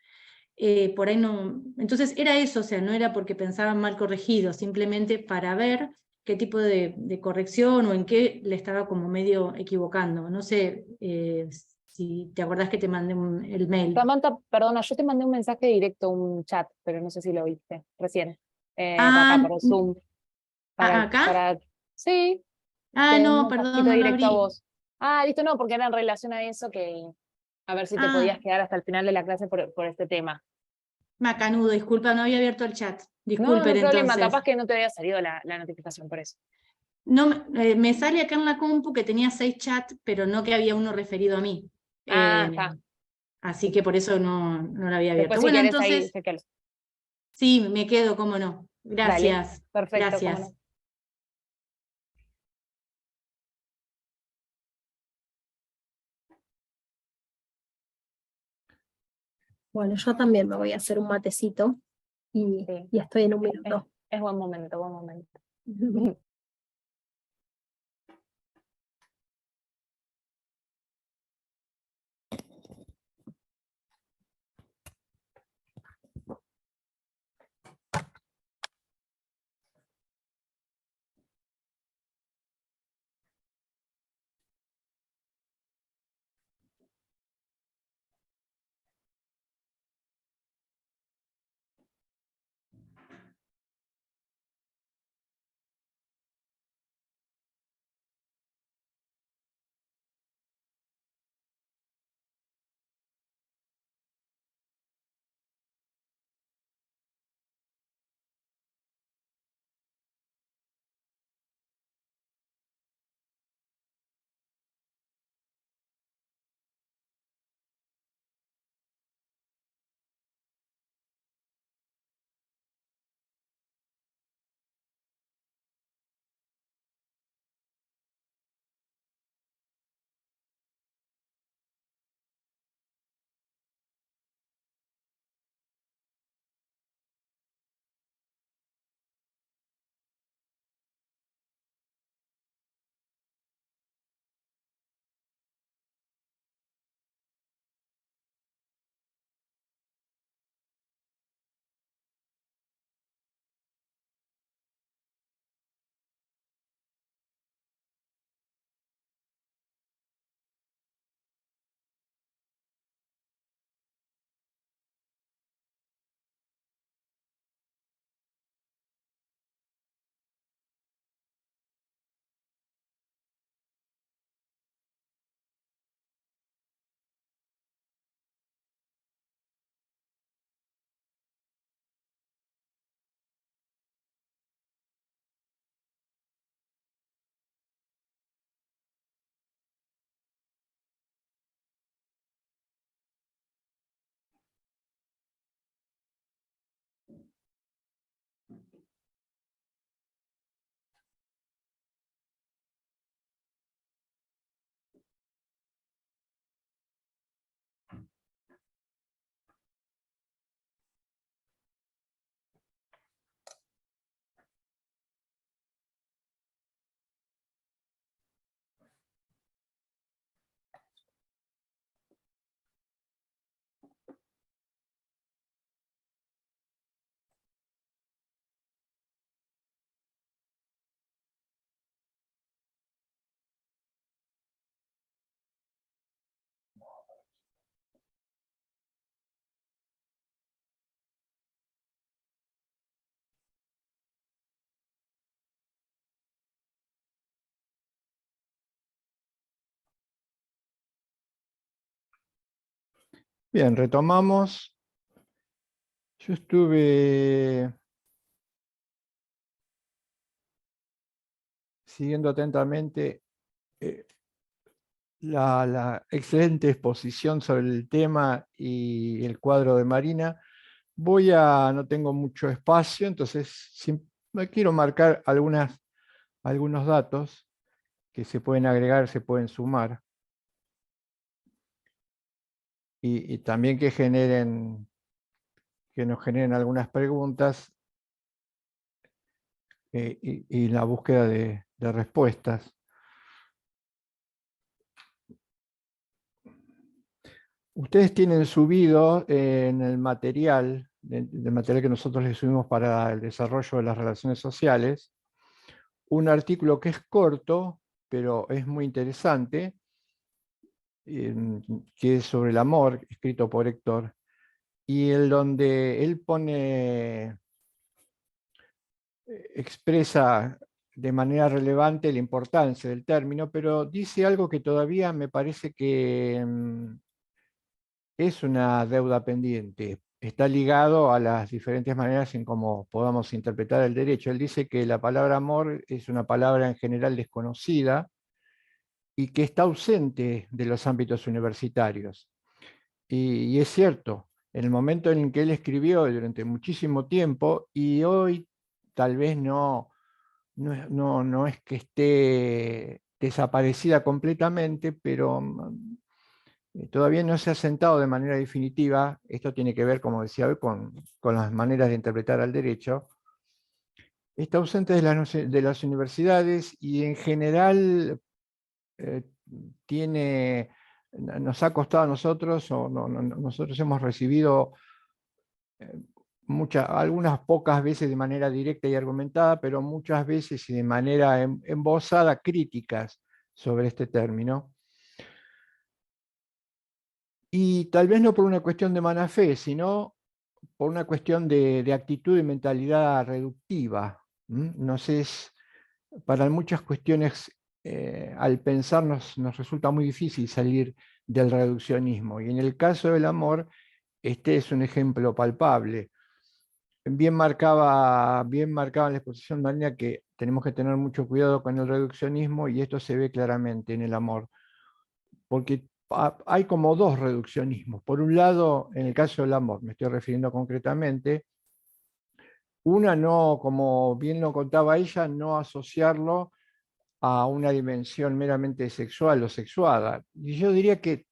Por ahí no. Entonces era eso, o sea, no era porque pensaban mal corregido, simplemente para ver qué tipo de corrección o en qué le estaba como medio equivocando. No sé si te acordás que te mandé el mail. Samantha, perdona, yo te mandé un mensaje directo, un chat, pero no sé si lo viste recién. Ah, Acá por Zoom. ¿acá? Sí, Ah, un no, perdón, mensajito no lo directo a abrí. vos. Ah, listo, no, porque era en relación a eso, que a ver si te Ah, podías quedar hasta el final de la clase por este tema. macanudo, disculpa, no había abierto el chat. No, no hay Disculpen problema, entonces. capaz que no te había salido la notificación por eso. No, me sale acá en la compu que tenía 6 chats, pero no que había uno referido a mí. Ah, está. Así que por eso no lo había abierto. Después si Bueno, querés ahí, entonces, chequealo. sí, me quedo, cómo no. Dale, Gracias. perfecto, cómo Gracias. no. Bueno, yo también me voy a hacer un matecito y Sí, estoy en un es, minuto. es buen momento, buen momento. Bien, retomamos. Yo estuve siguiendo atentamente la excelente exposición sobre el tema y el cuadro de Marina. No tengo mucho espacio, entonces me quiero marcar algunos datos que se pueden agregar, se pueden sumar. Y también que nos generen algunas preguntas y la búsqueda de respuestas. Ustedes tienen subido en el material, del material que nosotros les subimos para el desarrollo de las relaciones sociales, un artículo que es corto, pero es muy interesante, que es sobre el amor, escrito por Héctor, y donde él expresa de manera relevante la importancia del término, pero dice algo que todavía me parece que es una deuda pendiente. Está ligado a las diferentes maneras en cómo podamos interpretar el derecho. Él dice que la palabra amor es una palabra en general desconocida y que está ausente de los ámbitos universitarios. Y es cierto, en el momento en que él escribió durante muchísimo tiempo, y hoy tal vez no es que esté desaparecida completamente, pero todavía no se ha sentado de manera definitiva. Esto tiene que ver, como decía hoy, con las maneras de interpretar al derecho. Está ausente de las universidades y en general nos ha costado a nosotros, nosotros hemos recibido algunas pocas veces de manera directa y argumentada, pero muchas veces y de manera embosada, críticas sobre este término. Y tal vez no por una cuestión de mala fe, sino por una cuestión de actitud y mentalidad reductiva. No sé, para muchas cuestiones al pensar nos resulta muy difícil salir del reduccionismo. Y en el caso del amor, este es un ejemplo palpable. Bien marcaba en la exposición Marina que tenemos que tener mucho cuidado con el reduccionismo, y esto se ve claramente en el amor. Porque hay como dos reduccionismos. Por un lado, en el caso del amor, me estoy refiriendo concretamente, una no, como bien lo contaba ella, no asociarlo a una dimensión meramente sexual o sexuada. Y yo diría que,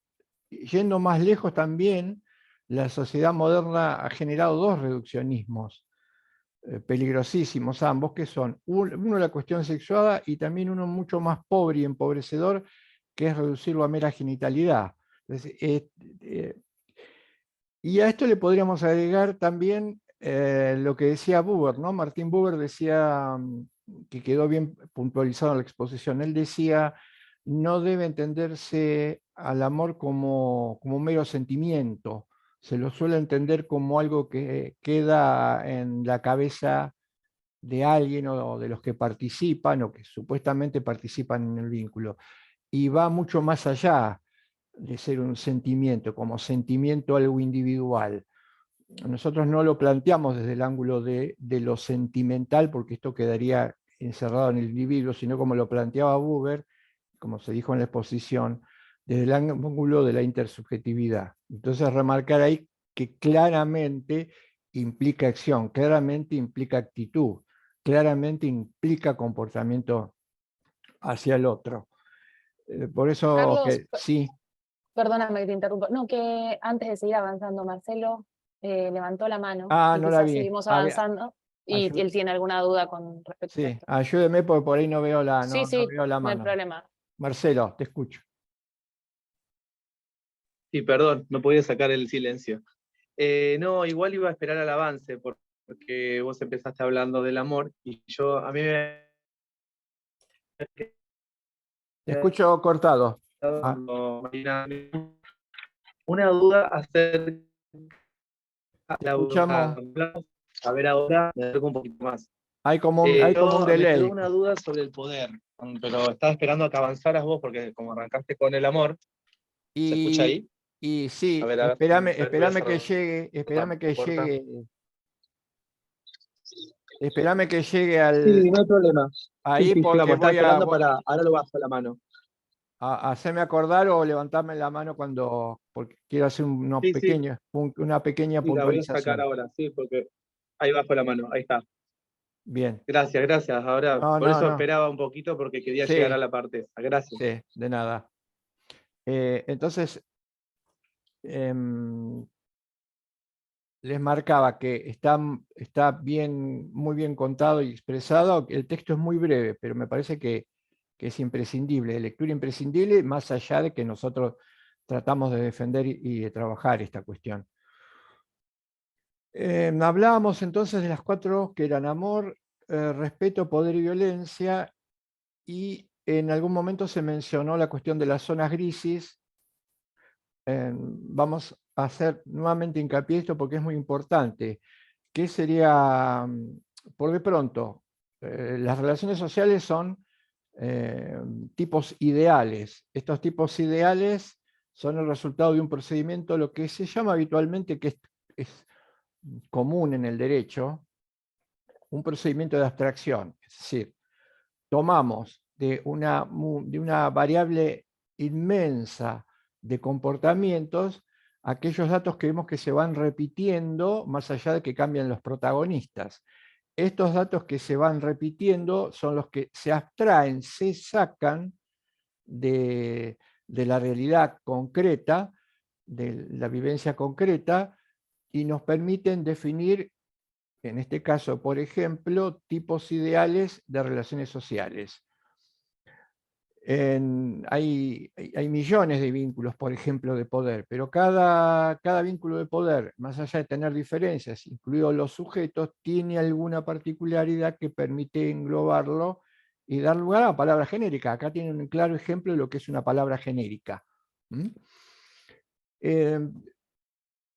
yendo más lejos también, la sociedad moderna ha generado dos reduccionismos peligrosísimos ambos, que son uno la cuestión sexuada y también uno mucho más pobre y empobrecedor, que es reducirlo a mera genitalidad. Entonces, y a esto le podríamos agregar también lo que decía Buber, ¿no? Martín Buber decía, que quedó bien puntualizado en la exposición, él decía, no debe entenderse al amor como mero sentimiento, se lo suele entender como algo que queda en la cabeza de alguien o de los que participan o que supuestamente participan en el vínculo, y va mucho más allá de ser un sentimiento, como sentimiento algo individual. Nosotros no lo planteamos desde el ángulo de lo sentimental, porque esto quedaría encerrado en el individuo, sino como lo planteaba Buber, como se dijo en la exposición, desde el ángulo de la intersubjetividad. Entonces, remarcar ahí que claramente implica acción, claramente implica actitud, claramente implica comportamiento hacia el otro. Por eso, Carlos, sí. perdóname que te interrumpo. No, que antes de seguir avanzando, Marcelo levantó la mano. Ah, y no la quizás vi. seguimos avanzando y él tiene alguna duda con respecto a Sí, esto. ayúdeme porque por ahí no veo la Sí, veo la no hay mano. problema. Marcelo, te escucho. Sí, perdón, no podía sacar el silencio. No, igual iba a esperar al avance, porque vos empezaste hablando del amor, y a mí me... Te escucho cortado. Ah, Una duda acerca de te la escuchamos. a ver ahora, me acerco un poquito más. Hay como un Me quedó delay. una duda sobre el poder, pero estaba esperando a que avanzaras vos, porque como arrancaste con el amor, ¿se escucha ahí? Y sí, A ver, espérame voy a que cerrar llegue, la puerta. espérame que llegue Sí, no hay problema. Sí, ahí sí, porque llegamos. Estaba voy a, esperando para. Ahora lo bajo la mano. a hacerme acordar o levantarme la mano porque quiero hacer Sí, sí, una pequeña sí, la voy a sacar puntualización. ahora, sí, porque ahí bajo la mano, ahí está. Bien. Gracias, gracias. Ahora, No, por no, eso no. esperaba un poquito porque quería llegar Sí, a la parte esa. Gracias. sí, de nada. Entonces, les marcaba que está bien, muy bien contado y expresado. El texto es muy breve, pero me parece que es imprescindible, de lectura imprescindible, más allá de que nosotros tratamos de defender y de trabajar esta cuestión. Hablábamos entonces de las 4 que eran amor, respeto, poder y violencia, y en algún momento se mencionó la cuestión de las zonas grises. Vamos a hacer nuevamente hincapié en esto porque es muy importante. ¿Qué sería, por de pronto, las relaciones sociales son tipos ideales? Estos tipos ideales son el resultado de un procedimiento, lo que se llama habitualmente, que es común en el derecho, un procedimiento de abstracción. Es decir, tomamos de una variable inmensa de comportamientos aquellos datos que vemos que se van repitiendo más allá de que cambian los protagonistas. Estos datos que se van repitiendo son los que se abstraen, se sacan de la realidad concreta, de la vivencia concreta, y nos permiten definir, en este caso, por ejemplo, tipos ideales de relaciones sociales. Hay millones de vínculos, por ejemplo, de poder, pero cada vínculo de poder, más allá de tener diferencias, incluidos los sujetos, tiene alguna particularidad que permite englobarlo y dar lugar a palabras genéricas. Acá tienen un claro ejemplo de lo que es una palabra genérica.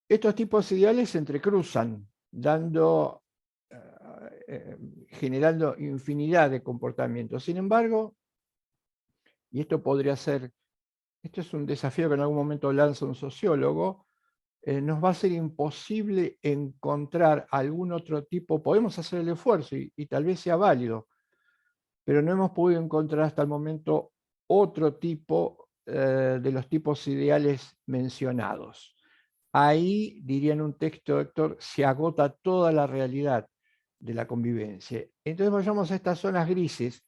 Estos tipos ideales se entrecruzan, generando infinidad de comportamientos. Sin embargo, y esto es un desafío que en algún momento lanza un sociólogo, nos va a ser imposible encontrar algún otro tipo. Podemos hacer el esfuerzo y tal vez sea válido, pero no hemos podido encontrar hasta el momento otro tipo de los tipos ideales mencionados. Ahí, diría en un texto, Héctor, se agota toda la realidad de la convivencia. Entonces vayamos a estas zonas grises,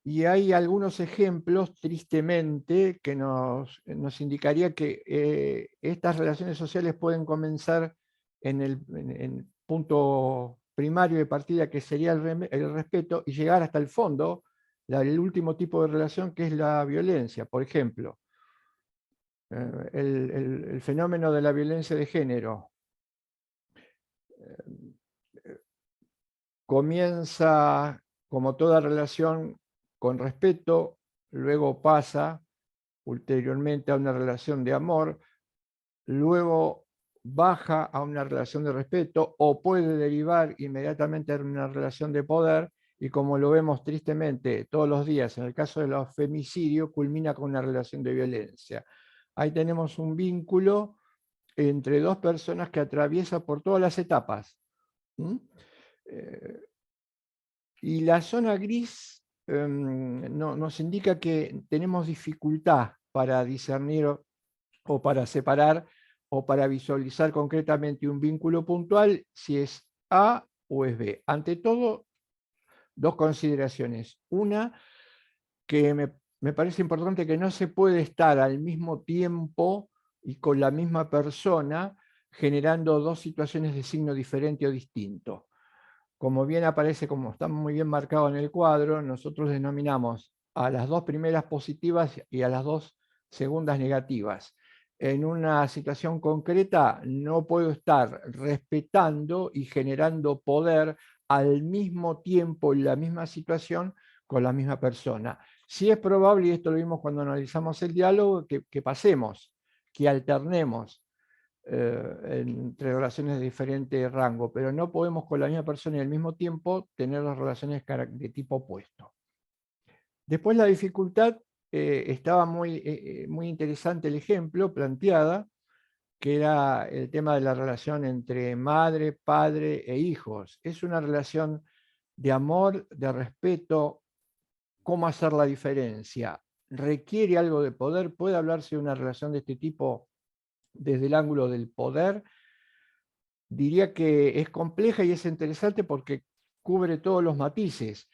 y hay algunos ejemplos, tristemente, que nos indicaría que estas relaciones sociales pueden comenzar en el punto primario de partida, que sería el respeto, y llegar hasta el fondo, el último tipo de relación, que es la violencia. Por ejemplo, el fenómeno de la violencia de género comienza, como toda relación, con respeto, luego pasa ulteriormente a una relación de amor, luego baja a una relación de respeto o puede derivar inmediatamente en una relación de poder, y como lo vemos tristemente todos los días en el caso de los femicidios, culmina con una relación de violencia. Ahí tenemos un vínculo entre dos personas que atraviesa por todas las etapas. Y la zona gris nos indica que tenemos dificultad para discernir o para separar o para visualizar concretamente un vínculo puntual, si es A o es B. Ante todo, dos consideraciones. Una, que me parece importante, que no se puede estar al mismo tiempo y con la misma persona generando dos situaciones de signo diferente o distinto. Como bien aparece, como está muy bien marcado en el cuadro, nosotros denominamos a las dos primeras positivas y a las dos segundas negativas. En una situación concreta no puedo estar respetando y generando poder al mismo tiempo en la misma situación con la misma persona. Sí es probable, y esto lo vimos cuando analizamos el diálogo, que pasemos, que alternemos entre relaciones de diferente rango, pero no podemos con la misma persona y al mismo tiempo tener las relaciones de tipo opuesto. Después, la dificultad estaba muy interesante el ejemplo planteada, que era el tema de la relación entre madre, padre e hijos. Es una relación de amor, de respeto. ¿Cómo hacer la diferencia? ¿Requiere algo de poder? ¿Puede hablarse de una relación de este tipo desde el ángulo del poder? Diría que es compleja y es interesante porque cubre todos los matices.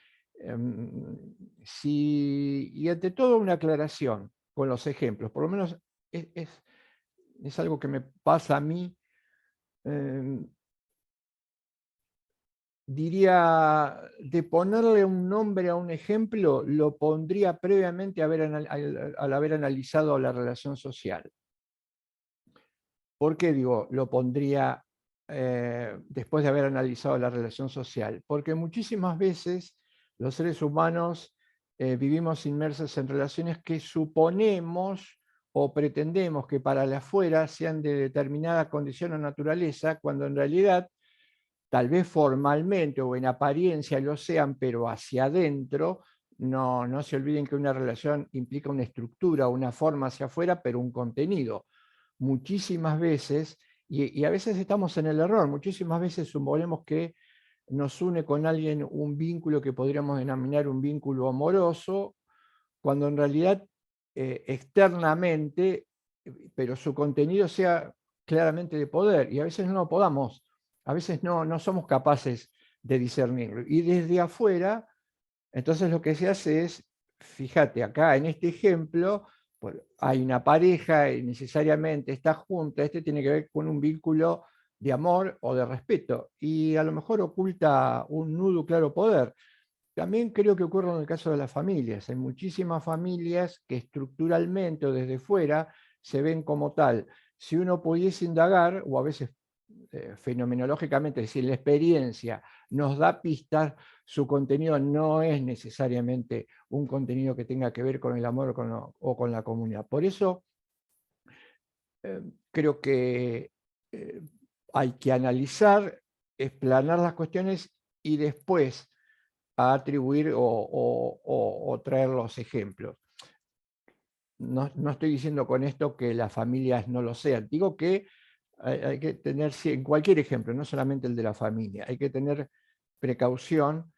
Y ante todo una aclaración con los ejemplos, por lo menos es algo que me pasa a mí. Diría, de ponerle un nombre a un ejemplo, lo pondría previamente al haber analizado la relación social. ¿Por qué digo lo pondría después de haber analizado la relación social? Porque muchísimas veces los seres humanos vivimos inmersos en relaciones que suponemos o pretendemos que para la afuera sean de determinada condición o naturaleza, cuando en realidad, tal vez formalmente o en apariencia lo sean, pero hacia adentro, no se olviden que una relación implica una estructura, una forma hacia afuera, pero un contenido. Muchísimas veces, y a veces estamos en el error, muchísimas veces suponemos que nos une con alguien un vínculo que podríamos denominar un vínculo amoroso, cuando en realidad externamente, pero su contenido sea claramente de poder, y a veces a veces no somos capaces de discernirlo. Y desde afuera, entonces lo que se hace es, fíjate, acá en este ejemplo, pues, hay una pareja y necesariamente está junta, este tiene que ver con un vínculo de amor o de respeto, y a lo mejor oculta un nudo claro poder. También creo que ocurre en el caso de las familias. Hay muchísimas familias que estructuralmente o desde fuera se ven como tal. Si uno pudiese indagar, o a veces fenomenológicamente, es decir, la experiencia nos da pistas, su contenido no es necesariamente un contenido que tenga que ver con el amor o con la comunidad. Por eso creo que hay que analizar, explanar las cuestiones y después a atribuir o traer los ejemplos. No estoy diciendo con esto que las familias no lo sean, digo que hay que tener, en cualquier ejemplo, no solamente el de la familia, hay que tener precaución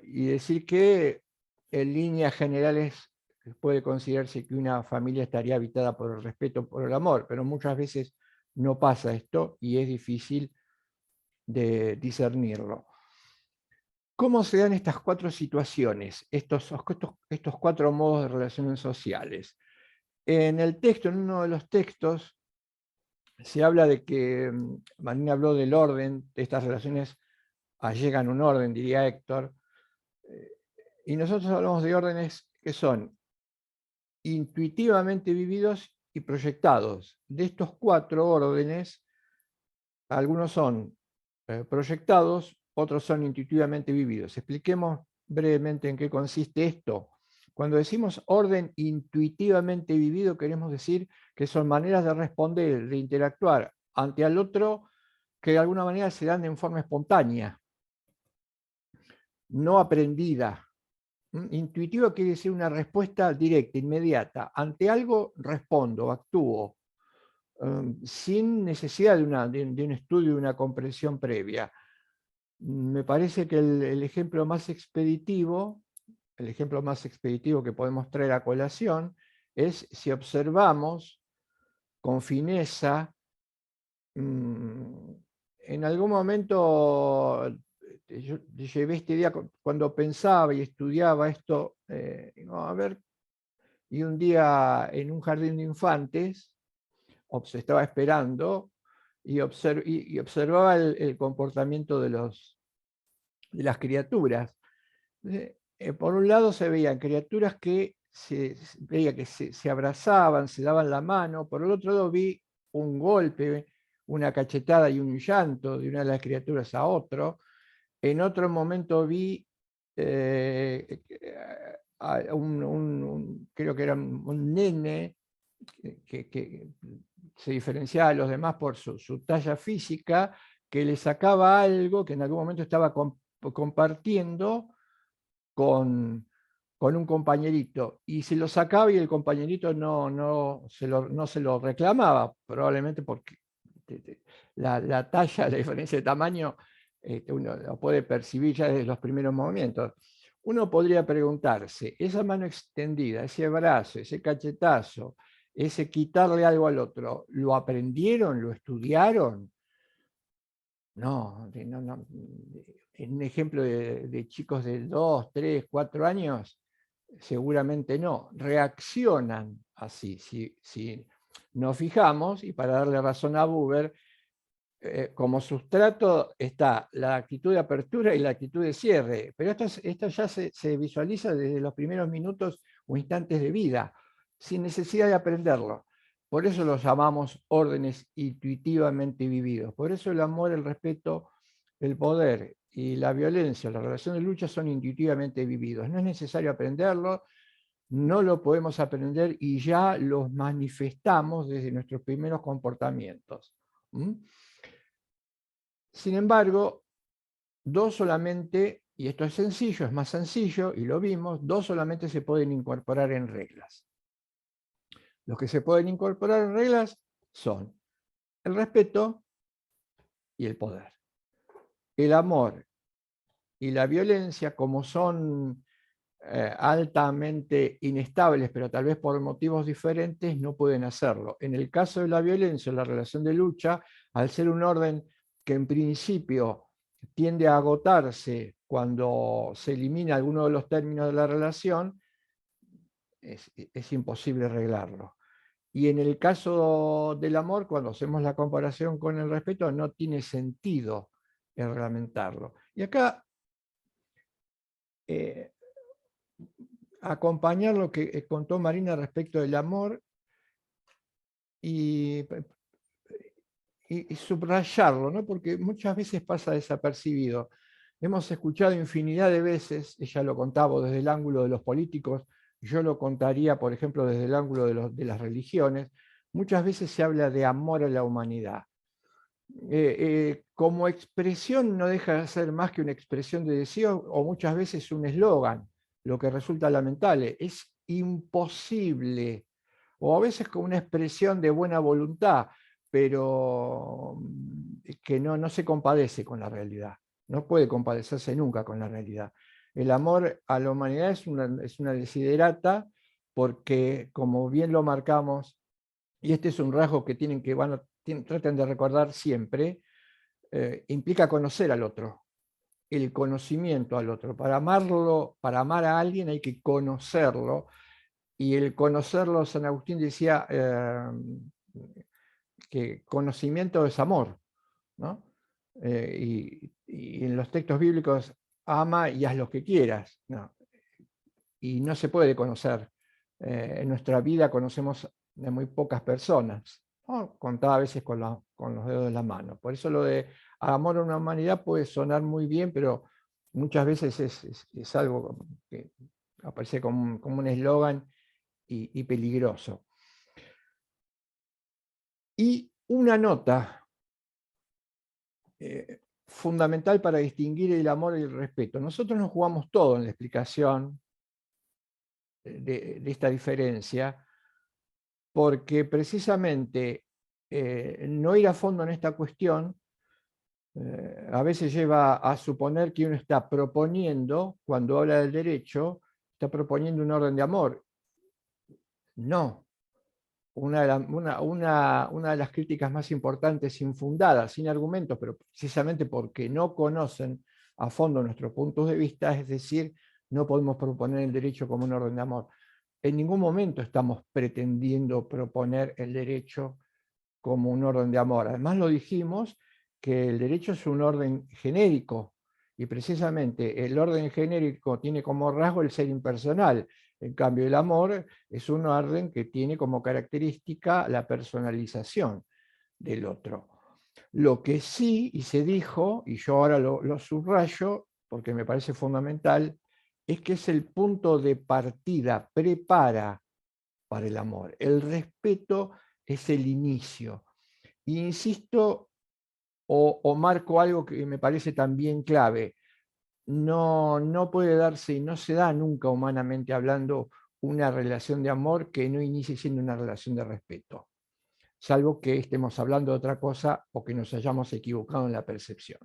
y decir que en líneas generales puede considerarse que una familia estaría habitada por el respeto, por el amor, pero muchas veces no pasa esto y es difícil de discernirlo. ¿Cómo se dan estas cuatro situaciones, estos cuatro modos de relaciones sociales? En el texto, en uno de los textos, se habla de que, Marina habló del orden, de estas relaciones allegan un orden, diría Héctor, y nosotros hablamos de órdenes que son intuitivamente vividos y proyectados. De estos cuatro órdenes, algunos son proyectados, otros son intuitivamente vividos. Expliquemos brevemente en qué consiste esto. Cuando decimos orden intuitivamente vivido, queremos decir que son maneras de responder, de interactuar ante al otro que de alguna manera se dan en forma espontánea, no aprendida. Intuitivo quiere decir una respuesta directa, inmediata. Ante algo respondo, actúo, sin necesidad de un estudio, de una comprensión previa. Me parece que el ejemplo más expeditivo que podemos traer a colación es si observamos con fineza, en algún momento yo llevé esta idea cuando pensaba y estudiaba esto, a ver, y un día en un jardín de infantes estaba esperando y observaba el comportamiento de las criaturas. Por un lado se veían criaturas que se abrazaban, se daban la mano. Por el otro lado vi un golpe, una cachetada y un llanto de una de las criaturas a otro. En otro momento vi creo que era un nene que se diferenciaba de los demás por su talla física, que le sacaba algo que en algún momento estaba compartiendo con con un compañerito y se lo sacaba y el compañerito no se lo reclamaba, probablemente porque la talla, la diferencia de tamaño, uno lo puede percibir ya desde los primeros momentos. Uno podría preguntarse, esa mano extendida, ese brazo, ese cachetazo, ese quitarle algo al otro, ¿lo aprendieron? ¿Lo estudiaron? No, en un ejemplo de chicos de 2, 3, 4 años, seguramente no. Reaccionan así. Si nos fijamos, y para darle razón a Buber, como sustrato está la actitud de apertura y la actitud de cierre, pero esto ya se visualiza desde los primeros minutos o instantes de vida, sin necesidad de aprenderlo. Por eso los llamamos órdenes intuitivamente vividos. Por eso el amor, el respeto, el poder y la violencia, la relación de lucha son intuitivamente vividos. No es necesario aprenderlo, no lo podemos aprender y ya los manifestamos desde nuestros primeros comportamientos. Sin embargo, dos solamente, y esto es sencillo, es más sencillo, y lo vimos, dos solamente se pueden incorporar en reglas. Los que se pueden incorporar en reglas son el respeto y el poder. El amor y la violencia, como son altamente inestables, pero tal vez por motivos diferentes, no pueden hacerlo. En el caso de la violencia, la relación de lucha, al ser un orden que en principio tiende a agotarse cuando se elimina alguno de los términos de la relación, es imposible arreglarlo. Y en el caso del amor, cuando hacemos la comparación con el respeto, no tiene sentido reglamentarlo. Y acá acompañar lo que contó Marina respecto del amor y subrayarlo, ¿no? Porque muchas veces pasa desapercibido. Hemos escuchado infinidad de veces, ella lo contaba desde el ángulo de los políticos, yo lo contaría, por ejemplo, desde el ángulo de las religiones, muchas veces se habla de amor a la humanidad. Como expresión no deja de ser más que una expresión de deseo o muchas veces un eslogan, lo que resulta lamentable. Es imposible, o a veces con una expresión de buena voluntad, pero que no se compadece con la realidad. No puede compadecerse nunca con la realidad. El amor a la humanidad es una desiderata porque, como bien lo marcamos, y este es un rasgo que traten de recordar siempre, implica conocer al otro, el conocimiento al otro. Para amarlo, para amar a alguien hay que conocerlo, y el conocerlo, San Agustín decía que conocimiento es amor, ¿no? Y en los textos bíblicos, ama y haz lo que quieras, ¿no? Y no se puede conocer. En nuestra vida conocemos de muy pocas personas, ¿no? Contadas a veces con los dedos de la mano. Por eso lo de amor a una humanidad puede sonar muy bien, pero muchas veces es algo que aparece como un eslogan y peligroso. Y una nota fundamental para distinguir el amor y el respeto. Nosotros nos jugamos todo en la explicación de esta diferencia, porque precisamente no ir a fondo en esta cuestión a veces lleva a suponer que uno está proponiendo, cuando habla del derecho, está proponiendo un orden de amor. No. Una de las críticas más importantes, infundadas, sin argumentos, pero precisamente porque no conocen a fondo nuestros puntos de vista, es decir, no podemos proponer el derecho como un orden de amor. En ningún momento estamos pretendiendo proponer el derecho como un orden de amor. Además lo dijimos, que el derecho es un orden genérico, y precisamente el orden genérico tiene como rasgo el ser impersonal. En cambio, el amor es un orden que tiene como característica la personalización del otro. Lo que sí, y se dijo, y yo ahora lo subrayo porque me parece fundamental, es que es el punto de partida, prepara para el amor. El respeto es el inicio. Y insisto, o marco algo que me parece también clave. no puede darse y no se da nunca humanamente hablando una relación de amor que no inicie siendo una relación de respeto, salvo que estemos hablando de otra cosa o que nos hayamos equivocado en la percepción.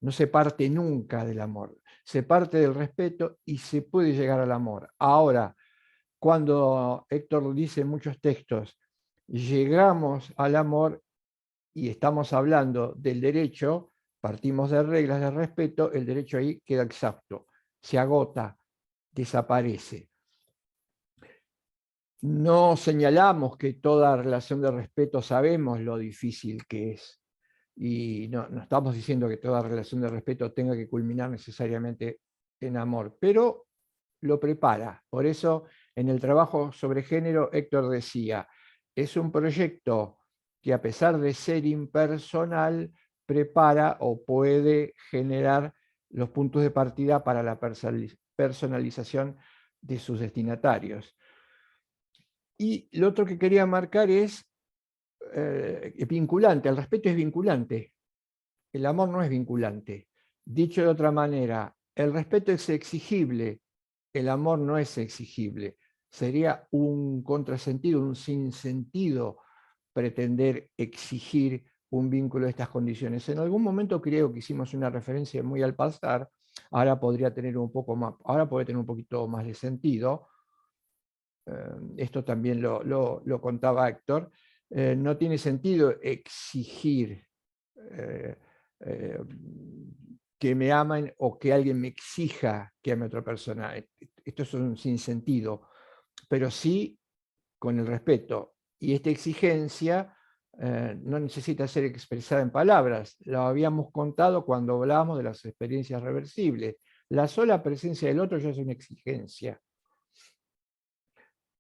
No se parte nunca del amor, se parte del respeto y se puede llegar al amor. Ahora, cuando Héctor dice en muchos textos, llegamos al amor y estamos hablando del derecho, partimos de reglas de respeto, el derecho ahí queda exhausto, se agota, desaparece. No señalamos que toda relación de respeto sabemos lo difícil que es, y no estamos diciendo que toda relación de respeto tenga que culminar necesariamente en amor, pero lo prepara. Por eso, en el trabajo sobre género, Héctor decía, es un proyecto que a pesar de ser impersonal, prepara o puede generar los puntos de partida para la personalización de sus destinatarios. Y lo otro que quería marcar es vinculante. El respeto es vinculante. El amor no es vinculante. Dicho de otra manera, el respeto es exigible, el amor no es exigible. Sería un contrasentido, un sinsentido pretender exigir un vínculo de estas condiciones. En algún momento creo que hicimos una referencia muy al pasar, ahora podría tener un poco más, ahora puede tener un poquito más de sentido. Esto también lo contaba Héctor. No tiene sentido exigir que me amen o que alguien me exija que ame a otra persona. Esto es un sinsentido, pero sí con el respeto. Y esta exigencia no necesita ser expresada en palabras. Lo habíamos contado cuando hablábamos de las experiencias reversibles. La sola presencia del otro ya es una exigencia.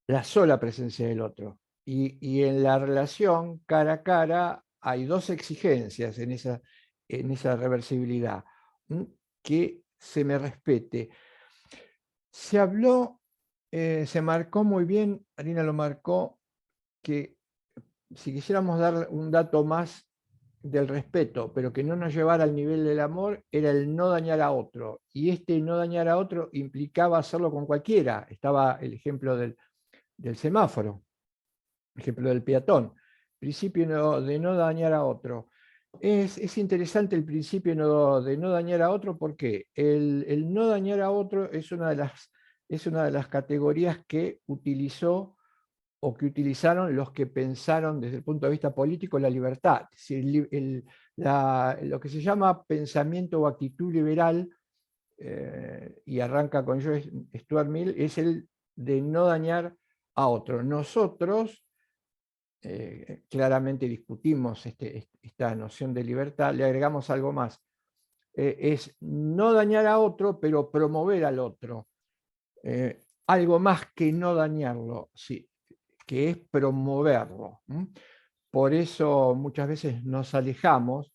La sola presencia del otro. Y en la relación cara a cara hay dos exigencias en esa reversibilidad. Que se me respete. Se habló, se marcó muy bien, Arina lo marcó, que si quisiéramos dar un dato más del respeto, pero que no nos llevara al nivel del amor, era el no dañar a otro. Y este no dañar a otro implicaba hacerlo con cualquiera. Estaba el ejemplo del semáforo, ejemplo del peatón. Principio de no dañar a otro. Es interesante el principio de no dañar a otro porque el no dañar a otro es una de las categorías que utilizó o que utilizaron los que pensaron desde el punto de vista político la libertad. Es decir, lo que se llama pensamiento o actitud liberal, y arranca con Stuart Mill, es el de no dañar a otro. Nosotros claramente discutimos esta noción de libertad, le agregamos algo más. Es no dañar a otro, pero promover al otro. Algo más que no dañarlo, sí, que es promoverlo. Por eso muchas veces nos alejamos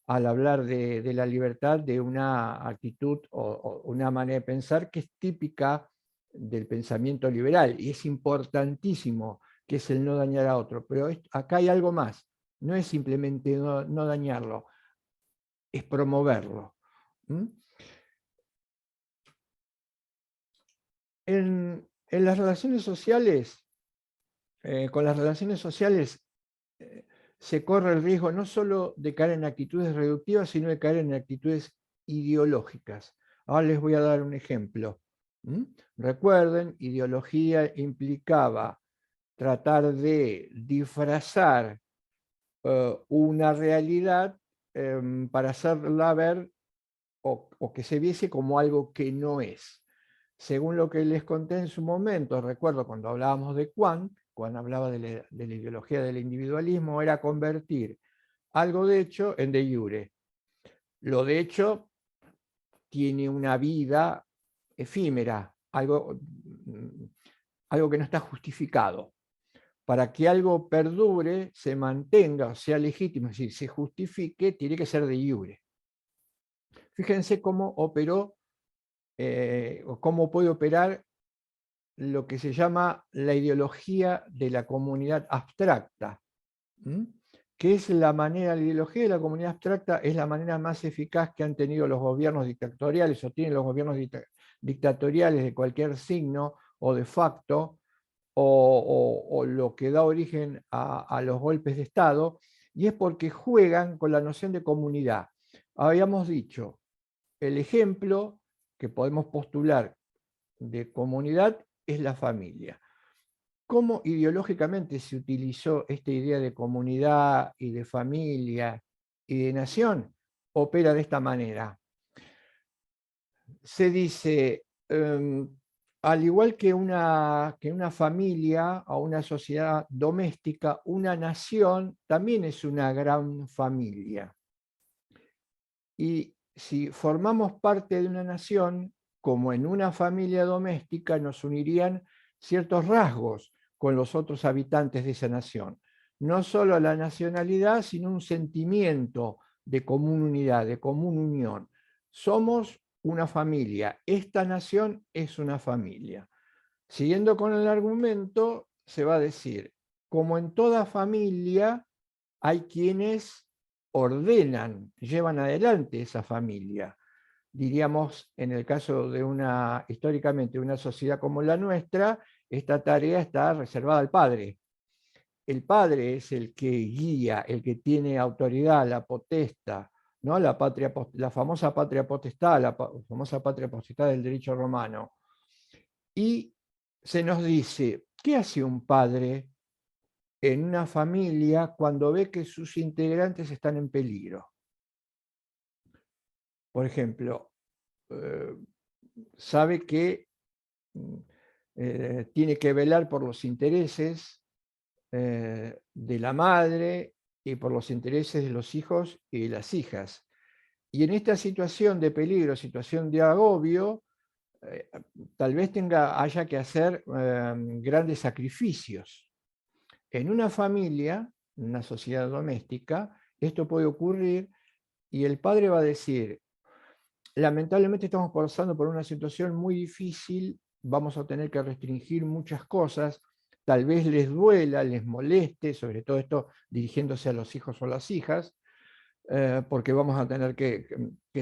al hablar de la libertad de una actitud o una manera de pensar que es típica del pensamiento liberal y es importantísimo, que es el no dañar a otro. Pero acá hay algo más, no es simplemente no dañarlo, es promoverlo. En las relaciones sociales, con las relaciones sociales se corre el riesgo no solo de caer en actitudes reductivas, sino de caer en actitudes ideológicas. Ahora les voy a dar un ejemplo. Recuerden, ideología implicaba tratar de disfrazar una realidad para hacerla ver o que se viese como algo que no es. Según lo que les conté en su momento, recuerdo cuando hablábamos de Kant, cuando hablaba de la ideología del individualismo, era convertir algo de hecho en de jure. Lo de hecho tiene una vida efímera, algo que no está justificado. Para que algo perdure, se mantenga, sea legítimo, es decir, se justifique, tiene que ser de jure. Fíjense cómo operó, o cómo puede operar lo que se llama la ideología de la comunidad abstracta, que es la ideología de la comunidad abstracta es la manera más eficaz que han tenido los gobiernos dictatoriales o tienen los gobiernos dictatoriales de cualquier signo o de facto, o lo que da origen a los golpes de Estado, y es porque juegan con la noción de comunidad. Habíamos dicho, el ejemplo que podemos postular de comunidad es la familia. ¿Cómo ideológicamente se utilizó esta idea de comunidad y de familia y de nación? Opera de esta manera. Se dice, al igual que una familia o una sociedad doméstica, una nación también es una gran familia. Y si formamos parte de una nación, como en una familia doméstica, nos unirían ciertos rasgos con los otros habitantes de esa nación. No solo la nacionalidad, sino un sentimiento de común unidad, de común unión. Somos una familia, esta nación es una familia. Siguiendo con el argumento, se va a decir, como en toda familia, hay quienes ordenan, llevan adelante esa familia. Diríamos, en el caso de históricamente, una sociedad como la nuestra, esta tarea está reservada al padre. El padre es el que guía, el que tiene autoridad, la potestad, ¿no? La famosa patria potestad, la famosa patria potestad del derecho romano. Y se nos dice, ¿qué hace un padre en una familia cuando ve que sus integrantes están en peligro? Por ejemplo, sabe que tiene que velar por los intereses de la madre y por los intereses de los hijos y de las hijas. Y en esta situación de peligro, situación de agobio, tal vez haya que hacer grandes sacrificios. En una familia, en una sociedad doméstica, esto puede ocurrir y el padre va a decir, lamentablemente estamos pasando por una situación muy difícil, vamos a tener que restringir muchas cosas, tal vez les duela, les moleste, sobre todo esto dirigiéndose a los hijos o las hijas, porque vamos a tener que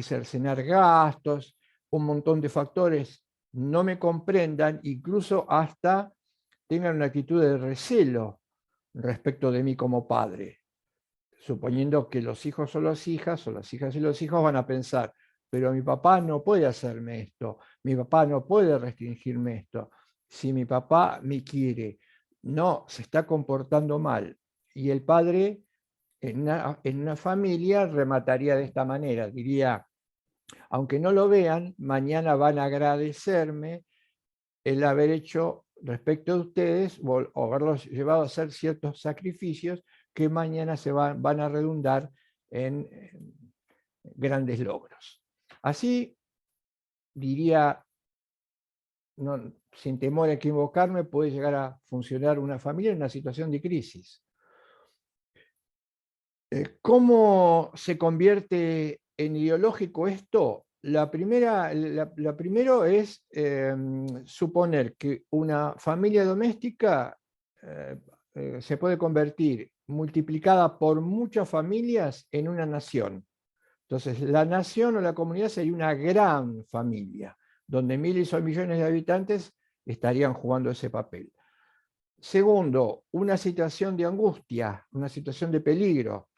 cercenar gastos, un montón de factores no me comprendan, incluso hasta tengan una actitud de recelo respecto de mí como padre, suponiendo que los hijos o las hijas y los hijos van a pensar, pero mi papá no puede hacerme esto, mi papá no puede restringirme esto, si mi papá me quiere, no, se está comportando mal. Y el padre en una familia remataría de esta manera, diría, aunque no lo vean, mañana van a agradecerme el haber hecho respecto de ustedes o haberlos llevado a hacer ciertos sacrificios que mañana van a redundar en grandes logros. Así, diría, sin temor a equivocarme, puede llegar a funcionar una familia en una situación de crisis. ¿Cómo se convierte en ideológico esto? La primero es suponer que una familia doméstica se puede convertir multiplicada por muchas familias en una nación. Entonces, la nación o la comunidad sería una gran familia, donde miles o millones de habitantes estarían jugando ese papel. Segundo, una situación de angustia, una situación de peligro.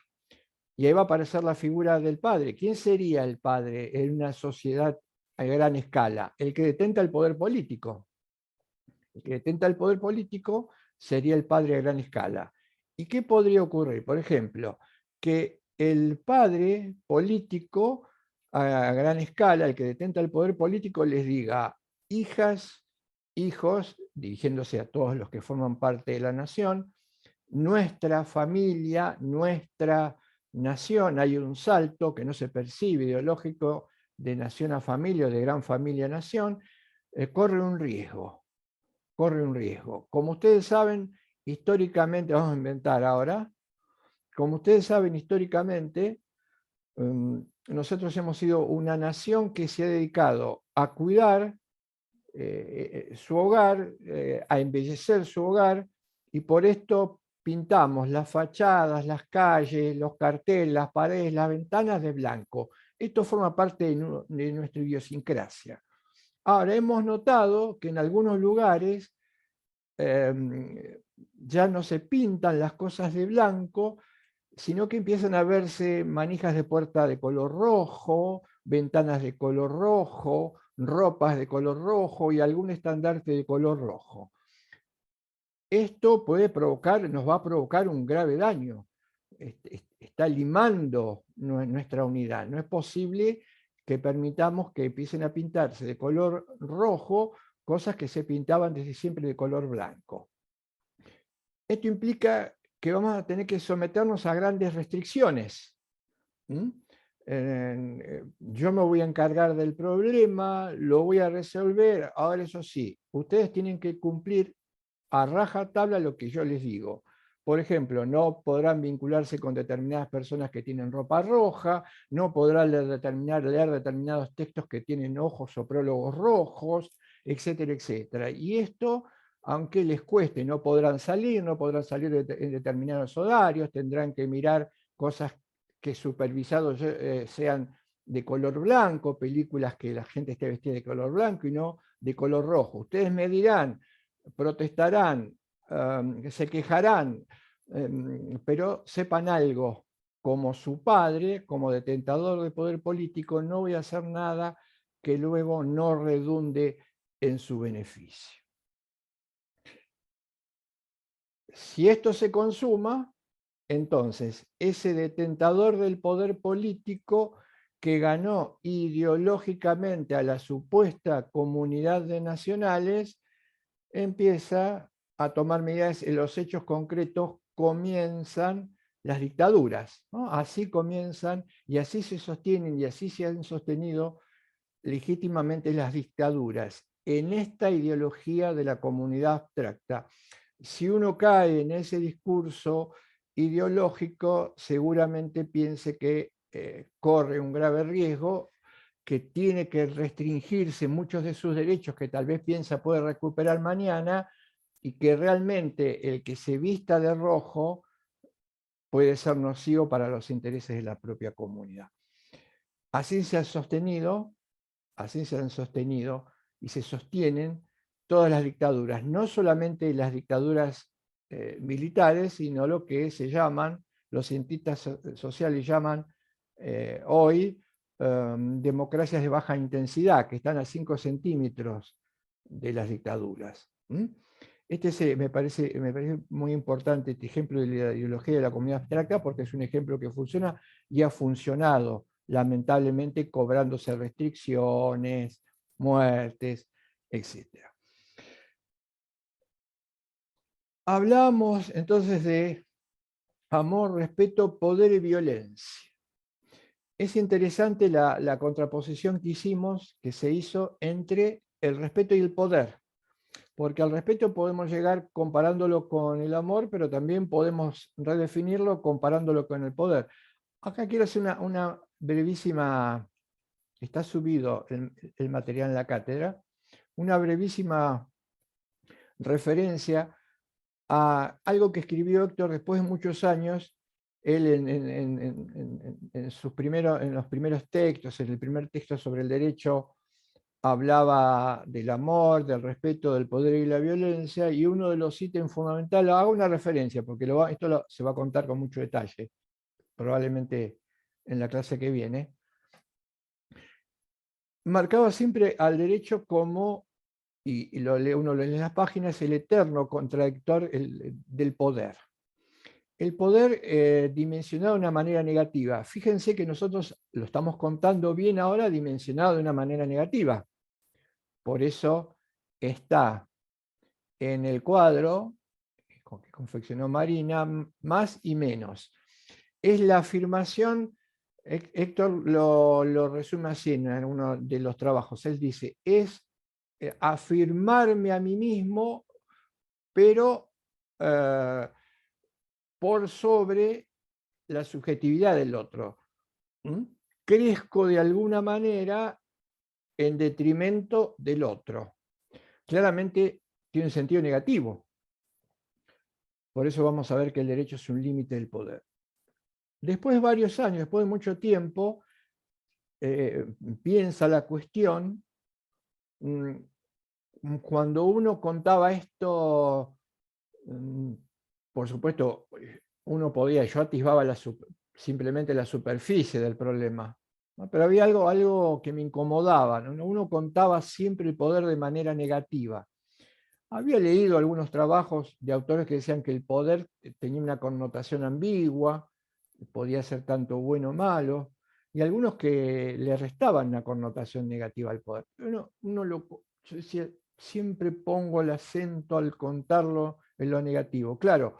Y ahí va a aparecer la figura del padre. ¿Quién sería el padre en una sociedad a gran escala? El que detenta el poder político. El que detenta el poder político sería el padre a gran escala. ¿Y qué podría ocurrir? Por ejemplo, que el padre político a gran escala, el que detenta el poder político, les diga, hijas, hijos, dirigiéndose a todos los que forman parte de la nación, nuestra familia, nuestra nación, hay un salto que no se percibe ideológico de nación a familia o de gran familia a nación, corre un riesgo. Como ustedes saben, históricamente, vamos a inventar ahora, como ustedes saben históricamente, nosotros hemos sido una nación que se ha dedicado a cuidar su hogar, a embellecer su hogar, y por esto pintamos las fachadas, las calles, los carteles, las paredes, las ventanas de blanco. Esto forma parte de nuestra idiosincrasia. Ahora, hemos notado que en algunos lugares ya no se pintan las cosas de blanco, sino que empiezan a verse manijas de puerta de color rojo, ventanas de color rojo, ropas de color rojo y algún estandarte de color rojo. Esto nos va a provocar un grave daño. Está limando nuestra unidad. No es posible que permitamos que empiecen a pintarse de color rojo cosas que se pintaban desde siempre de color blanco. Esto implica que vamos a tener que someternos a grandes restricciones. Yo me voy a encargar del problema, lo voy a resolver. Ahora, eso sí, ustedes tienen que cumplir a rajatabla lo que yo les digo. Por ejemplo, no podrán vincularse con determinadas personas que tienen ropa roja, no podrán leer determinados textos que tienen ojos o prólogos rojos, etcétera, etcétera. Y esto, aunque les cueste, no podrán salir en determinados horarios, tendrán que mirar cosas que supervisados sean de color blanco, películas que la gente esté vestida de color blanco y no de color rojo. Ustedes me dirán, protestarán, se quejarán, pero sepan algo, como su padre, como detentador de poder político, no voy a hacer nada que luego no redunde en su beneficio. Si esto se consuma, entonces ese detentador del poder político que ganó ideológicamente a la supuesta comunidad de nacionales, empieza a tomar medidas. En los hechos concretos comienzan las dictaduras, ¿no? Así comienzan y así se sostienen y así se han sostenido legítimamente las dictaduras, en esta ideología de la comunidad abstracta. Si uno cae en ese discurso ideológico, seguramente piense que corre un grave riesgo, que tiene que restringirse muchos de sus derechos que tal vez piensa poder recuperar mañana, y que realmente el que se vista de rojo puede ser nocivo para los intereses de la propia comunidad. Así se han sostenido y se sostienen todas las dictaduras, no solamente las dictaduras militares, sino lo que se llaman, los cientistas sociales llaman hoy democracias de baja intensidad, que están a 5 centímetros de las dictaduras. Me parece muy importante este ejemplo de la ideología de la comunidad abstracta, porque es un ejemplo que funciona y ha funcionado, lamentablemente, cobrándose restricciones, muertes, etc. Hablamos entonces de amor, respeto, poder y violencia. Es interesante la contraposición que se hizo entre el respeto y el poder, porque al respeto podemos llegar comparándolo con el amor, pero también podemos redefinirlo comparándolo con el poder. Acá quiero hacer una brevísima, está subido el material en la cátedra, una brevísima referencia a algo que escribió Héctor después de muchos años. Él en los primeros textos, en el primer texto sobre el derecho, hablaba del amor, del respeto, del poder y la violencia, y uno de los ítems fundamentales, hago una referencia, porque esto se va a contar con mucho detalle, probablemente en la clase que viene, marcaba siempre al derecho como, y uno lo lee en las páginas, el eterno contradictor del poder. El poder dimensionado de una manera negativa. Fíjense que nosotros lo estamos contando bien ahora, dimensionado de una manera negativa. Por eso está en el cuadro que confeccionó Marina, más y menos. Es la afirmación, Héctor lo resume así en uno de los trabajos. Él dice, es afirmarme a mí mismo, pero por sobre la subjetividad del otro. Crezco de alguna manera en detrimento del otro. Claramente tiene un sentido negativo. Por eso vamos a ver que el derecho es un límite del poder. Después de varios años, después de mucho tiempo, piensa la cuestión, cuando uno contaba esto, por supuesto, uno podía, yo atisbaba simplemente la superficie del problema, ¿no? Pero había algo que me incomodaba, ¿no? Uno contaba siempre el poder de manera negativa. Había leído algunos trabajos de autores que decían que el poder tenía una connotación ambigua, podía ser tanto bueno o malo, y algunos que le restaban una connotación negativa al poder. Pero yo decía, siempre pongo el acento al contarlo en lo negativo. Claro,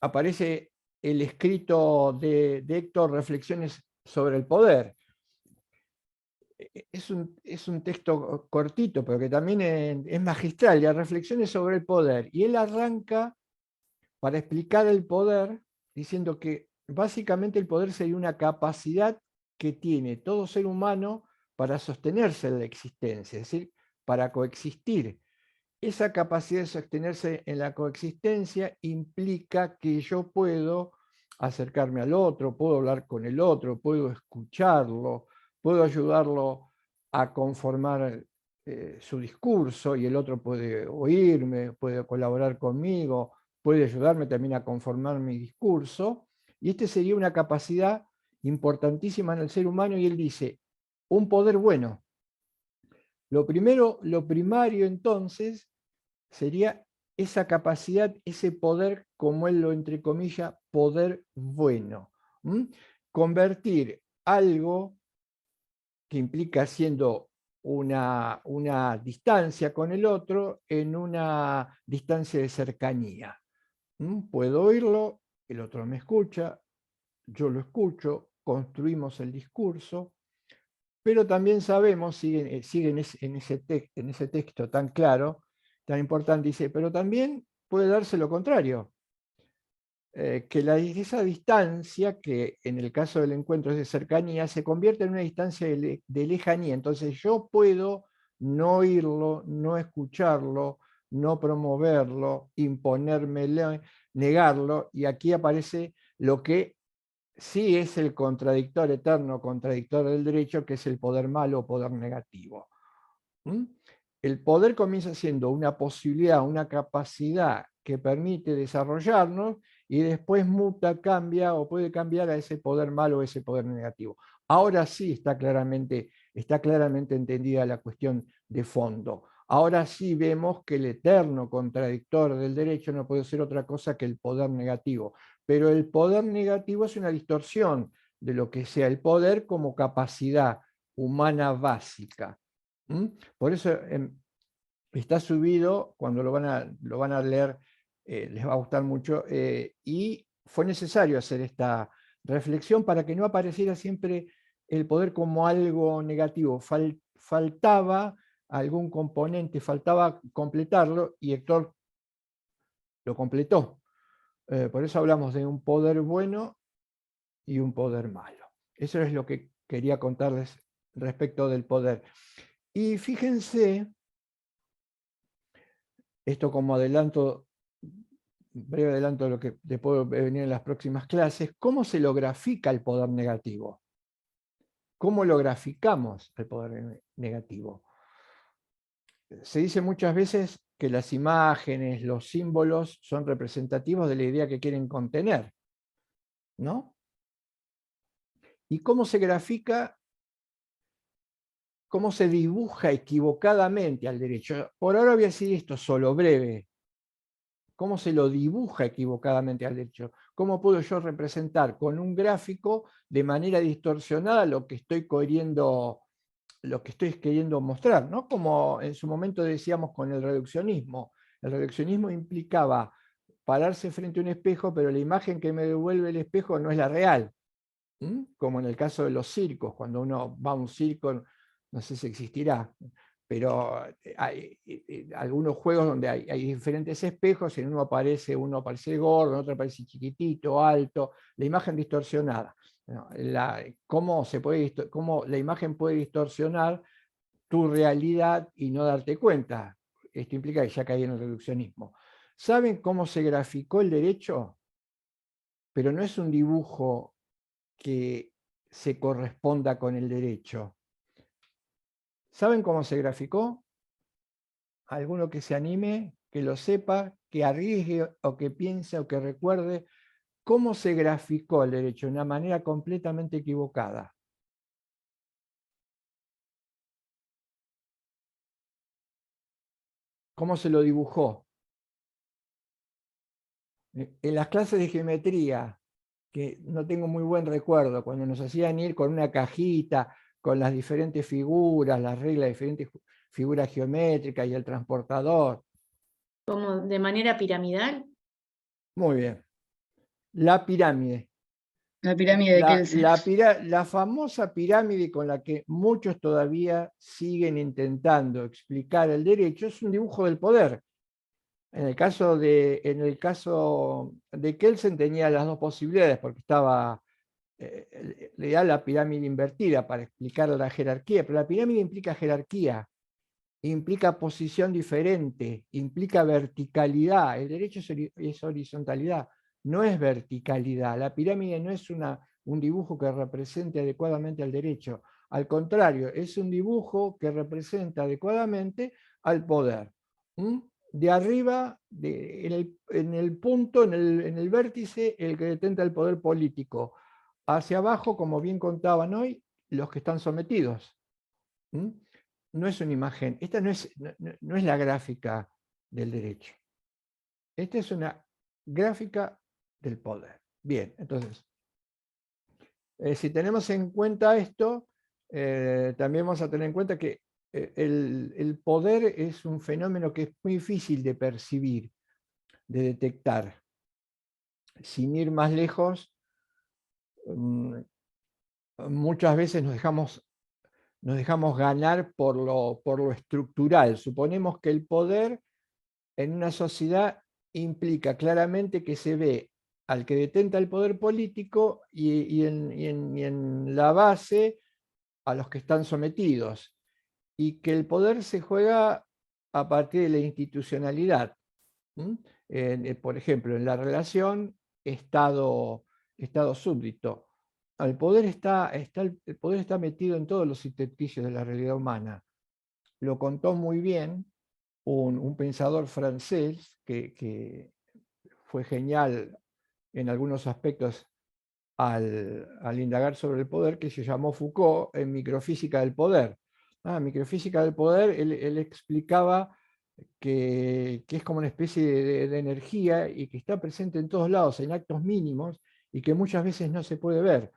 aparece el escrito de Héctor, Reflexiones sobre el poder. Es un texto cortito, pero que también es magistral, ya Reflexiones sobre el poder. Y él arranca para explicar el poder diciendo que básicamente el poder sería una capacidad que tiene todo ser humano para sostenerse en la existencia, es decir, para coexistir. Esa capacidad de sostenerse en la coexistencia implica que yo puedo acercarme al otro, puedo hablar con el otro, puedo escucharlo, puedo ayudarlo a conformar su discurso y el otro puede oírme, puede colaborar conmigo, puede ayudarme también a conformar mi discurso. Y este sería una capacidad importantísima en el ser humano y él dice, un poder bueno. Lo primario entonces sería esa capacidad, ese poder, como él lo entre comillas, poder bueno. Convertir algo que implica siendo una distancia con el otro en una distancia de cercanía. Puedo oírlo, el otro me escucha, yo lo escucho, construimos el discurso, pero también sabemos, sigue en ese texto tan claro, tan importante, dice, pero también puede darse lo contrario, que esa distancia, que en el caso del encuentro es de cercanía, se convierte en una distancia de lejanía. Entonces yo puedo no oírlo, no escucharlo, no promoverlo, imponérmelo, negarlo, y aquí aparece lo que sí es el contradictor eterno, contradictor del derecho, que es el poder malo o poder negativo. El poder comienza siendo una posibilidad, una capacidad que permite desarrollarnos y después muta, cambia o puede cambiar a ese poder malo o ese poder negativo. Ahora sí está claramente entendida la cuestión de fondo. Ahora sí vemos que el eterno contradictor del derecho no puede ser otra cosa que el poder negativo. Pero el poder negativo es una distorsión de lo que sea el poder como capacidad humana básica. Por eso está subido, cuando lo van a leer, les va a gustar mucho, y fue necesario hacer esta reflexión para que no apareciera siempre el poder como algo negativo. Faltaba algún componente, faltaba completarlo, y Héctor lo completó. Por eso hablamos de un poder bueno y un poder malo. Eso es lo que quería contarles respecto del poder. Y fíjense, esto como adelanto, breve adelanto de lo que después venir en las próximas clases, ¿cómo se lo grafica el poder negativo? ¿Cómo lo graficamos el poder negativo? Se dice muchas veces que las imágenes, los símbolos son representativos de la idea que quieren contener, ¿no? ¿Y cómo se grafica? ¿Cómo se dibuja equivocadamente al derecho? Por ahora voy a decir esto solo, breve. ¿Cómo se lo dibuja equivocadamente al derecho? ¿Cómo puedo yo representar con un gráfico de manera distorsionada lo que estoy queriendo mostrar? ¿No? Como en su momento decíamos con el reduccionismo. El reduccionismo implicaba pararse frente a un espejo, pero la imagen que me devuelve el espejo no es la real. Como en el caso de los circos, cuando uno va a un circo, no sé si existirá, pero hay algunos juegos donde hay diferentes espejos, en uno aparece gordo, en otro aparece chiquitito, alto, la imagen distorsionada. ¿Cómo la imagen puede distorsionar tu realidad y no darte cuenta? esto implica que ya caí en el reduccionismo. ¿Saben cómo se graficó el derecho? Pero no es un dibujo que se corresponda con el derecho. ¿Saben cómo se graficó? Alguno que se anime, que lo sepa, que arriesgue o que piense o que recuerde cómo se graficó el derecho de una manera completamente equivocada. ¿Cómo se lo dibujó? En las clases de geometría, que no tengo muy buen recuerdo, cuando nos hacían ir con una cajita, con las diferentes figuras, las reglas de diferentes figuras geométricas y el transportador. Como de manera piramidal. Muy bien. La pirámide. La pirámide de Kelsen. La famosa pirámide con la que muchos todavía siguen intentando explicar el derecho es un dibujo del poder. En el caso de Kelsen tenía las dos posibilidades, porque estaba le da la pirámide invertida para explicar la jerarquía, pero la pirámide implica jerarquía, implica posición diferente, implica verticalidad. El derecho es horizontalidad, no es verticalidad. La pirámide no es un dibujo que represente adecuadamente al derecho. Al contrario, es un dibujo que representa adecuadamente al poder. De arriba, en el punto, en el vértice, el que detenta el poder político. Hacia abajo, como bien contaban hoy, los que están sometidos. No es una imagen, esta no es la gráfica del derecho. Esta es una gráfica del poder. Bien, entonces, si tenemos en cuenta esto, también vamos a tener en cuenta que el poder es un fenómeno que es muy difícil de percibir, de detectar. Sin ir más lejos, muchas veces nos dejamos ganar por lo estructural. Suponemos que el poder en una sociedad implica claramente que se ve al que detenta el poder político y en la base a los que están sometidos, y que el poder se juega a partir de la institucionalidad. Por ejemplo, en la relación Estado-súbdito. El poder está metido en todos los intersticios de la realidad humana. Lo contó muy bien un pensador francés que fue genial en algunos aspectos al indagar sobre el poder, que se llamó Foucault en Microfísica del Poder. Microfísica del Poder, él explicaba que es como una especie de energía y que está presente en todos lados, en actos mínimos, y que muchas veces no se puede ver.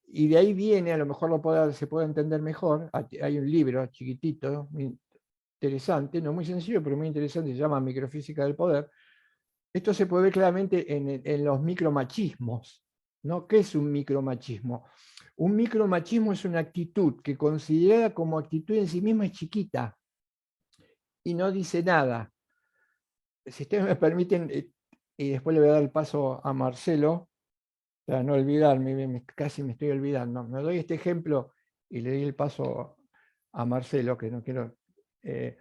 Y de ahí viene, a lo mejor se puede entender mejor, hay un libro chiquitito, interesante, no muy sencillo, pero muy interesante, se llama Microfísica del Poder. Esto se puede ver claramente en los micromachismos, ¿no? ¿Qué es un micromachismo? Un micromachismo es una actitud que considerada como actitud en sí misma es chiquita y no dice nada. Si ustedes me permiten, y después le voy a dar el paso a Marcelo, para no olvidarme, casi me estoy olvidando. Me doy este ejemplo y le doy el paso a Marcelo, que no quiero... la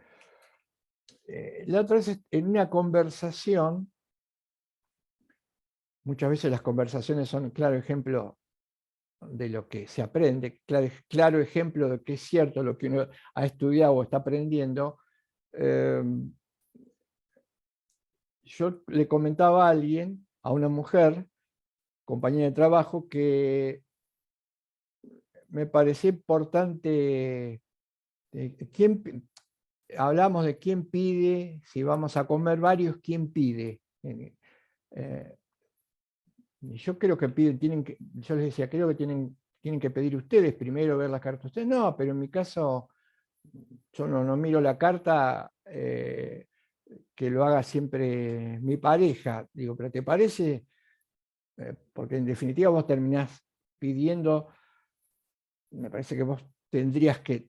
otra vez, en una conversación, muchas veces las conversaciones son claro ejemplo de lo que se aprende, claro ejemplo de que es cierto lo que uno ha estudiado o está aprendiendo. Yo le comentaba a alguien, a una mujer, compañera de trabajo, que me parecía importante, hablamos de quién pide, si vamos a comer varios, quién pide. Yo creo que piden, yo les decía, creo que tienen que pedir ustedes primero, ver las cartas ustedes. No, pero en mi caso, yo no miro la carta, que lo haga siempre mi pareja. Digo, pero ¿te parece? Porque en definitiva vos terminás pidiendo, me parece que vos tendrías que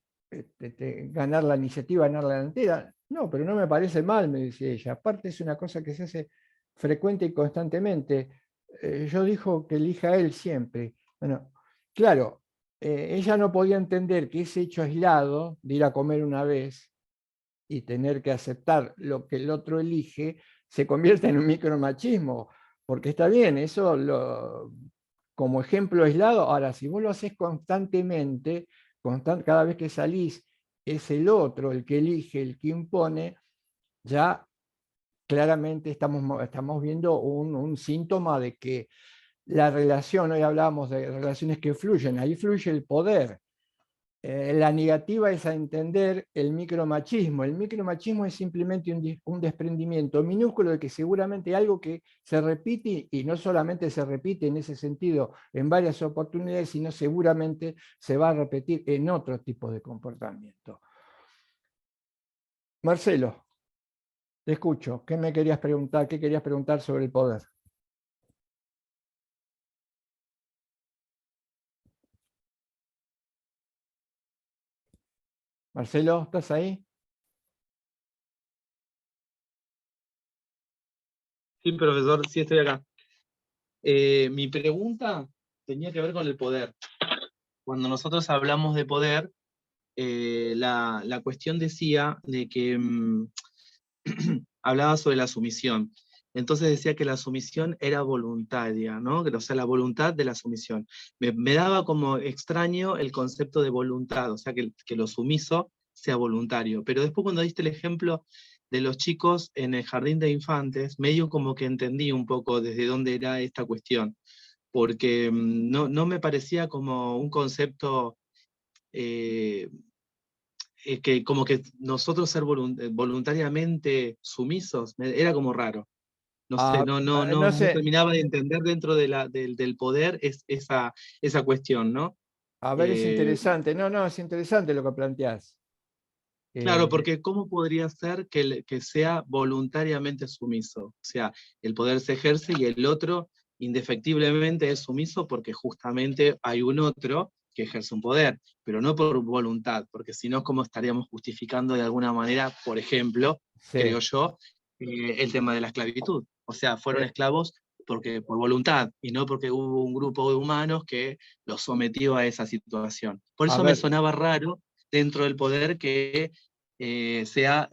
ganar la iniciativa, ganar la delantera. No, pero no me parece mal, me decía ella. Aparte es una cosa que se hace frecuente y constantemente. Yo dijo que elija él siempre. Bueno, claro, ella no podía entender que ese hecho aislado de ir a comer una vez y tener que aceptar lo que el otro elige, se convierte en un micromachismo, porque está bien, eso como ejemplo aislado. Ahora, si vos lo haces constantemente, cada vez que salís, es el otro el que elige, el que impone, ya claramente estamos viendo un síntoma de que la relación, hoy hablábamos de relaciones que fluyen, ahí fluye el poder. La negativa es a entender el micromachismo. El micromachismo es simplemente un desprendimiento minúsculo de que seguramente algo que se repite, y no solamente se repite en ese sentido en varias oportunidades, sino seguramente se va a repetir en otro tipo de comportamiento. Marcelo, te escucho. ¿Qué me querías preguntar? ¿Qué querías preguntar sobre el poder? Marcelo, ¿estás ahí? Sí, profesor, sí estoy acá. Mi pregunta tenía que ver con el poder. Cuando nosotros hablamos de poder, la cuestión decía de que hablaba sobre la sumisión. Entonces decía que la sumisión era voluntaria, ¿no? O sea, la voluntad de la sumisión. Me daba como extraño el concepto de voluntad, o sea, que lo sumiso sea voluntario. Pero después cuando diste el ejemplo de los chicos en el jardín de infantes, medio como que entendí un poco desde dónde era esta cuestión, porque no me parecía como un concepto que como que nosotros ser voluntariamente sumisos, era como raro. No sé, No no sé, terminaba de entender dentro de del poder esa cuestión, ¿no? a ver, es Eh, interesante. No, es interesante lo que planteás. claro, porque ¿cómo podría ser que sea voluntariamente sumiso? O sea, el poder se ejerce y el otro indefectiblemente es sumiso porque justamente hay un otro que ejerce un poder, pero no por voluntad, porque si no, ¿cómo estaríamos justificando de alguna manera, por ejemplo, creo Sí. yo, el tema de la esclavitud? O sea, fueron Eh, esclavos por voluntad y no porque hubo un grupo de humanos que los sometió a esa situación. Por a eso me ver, sonaba raro dentro del poder que que sea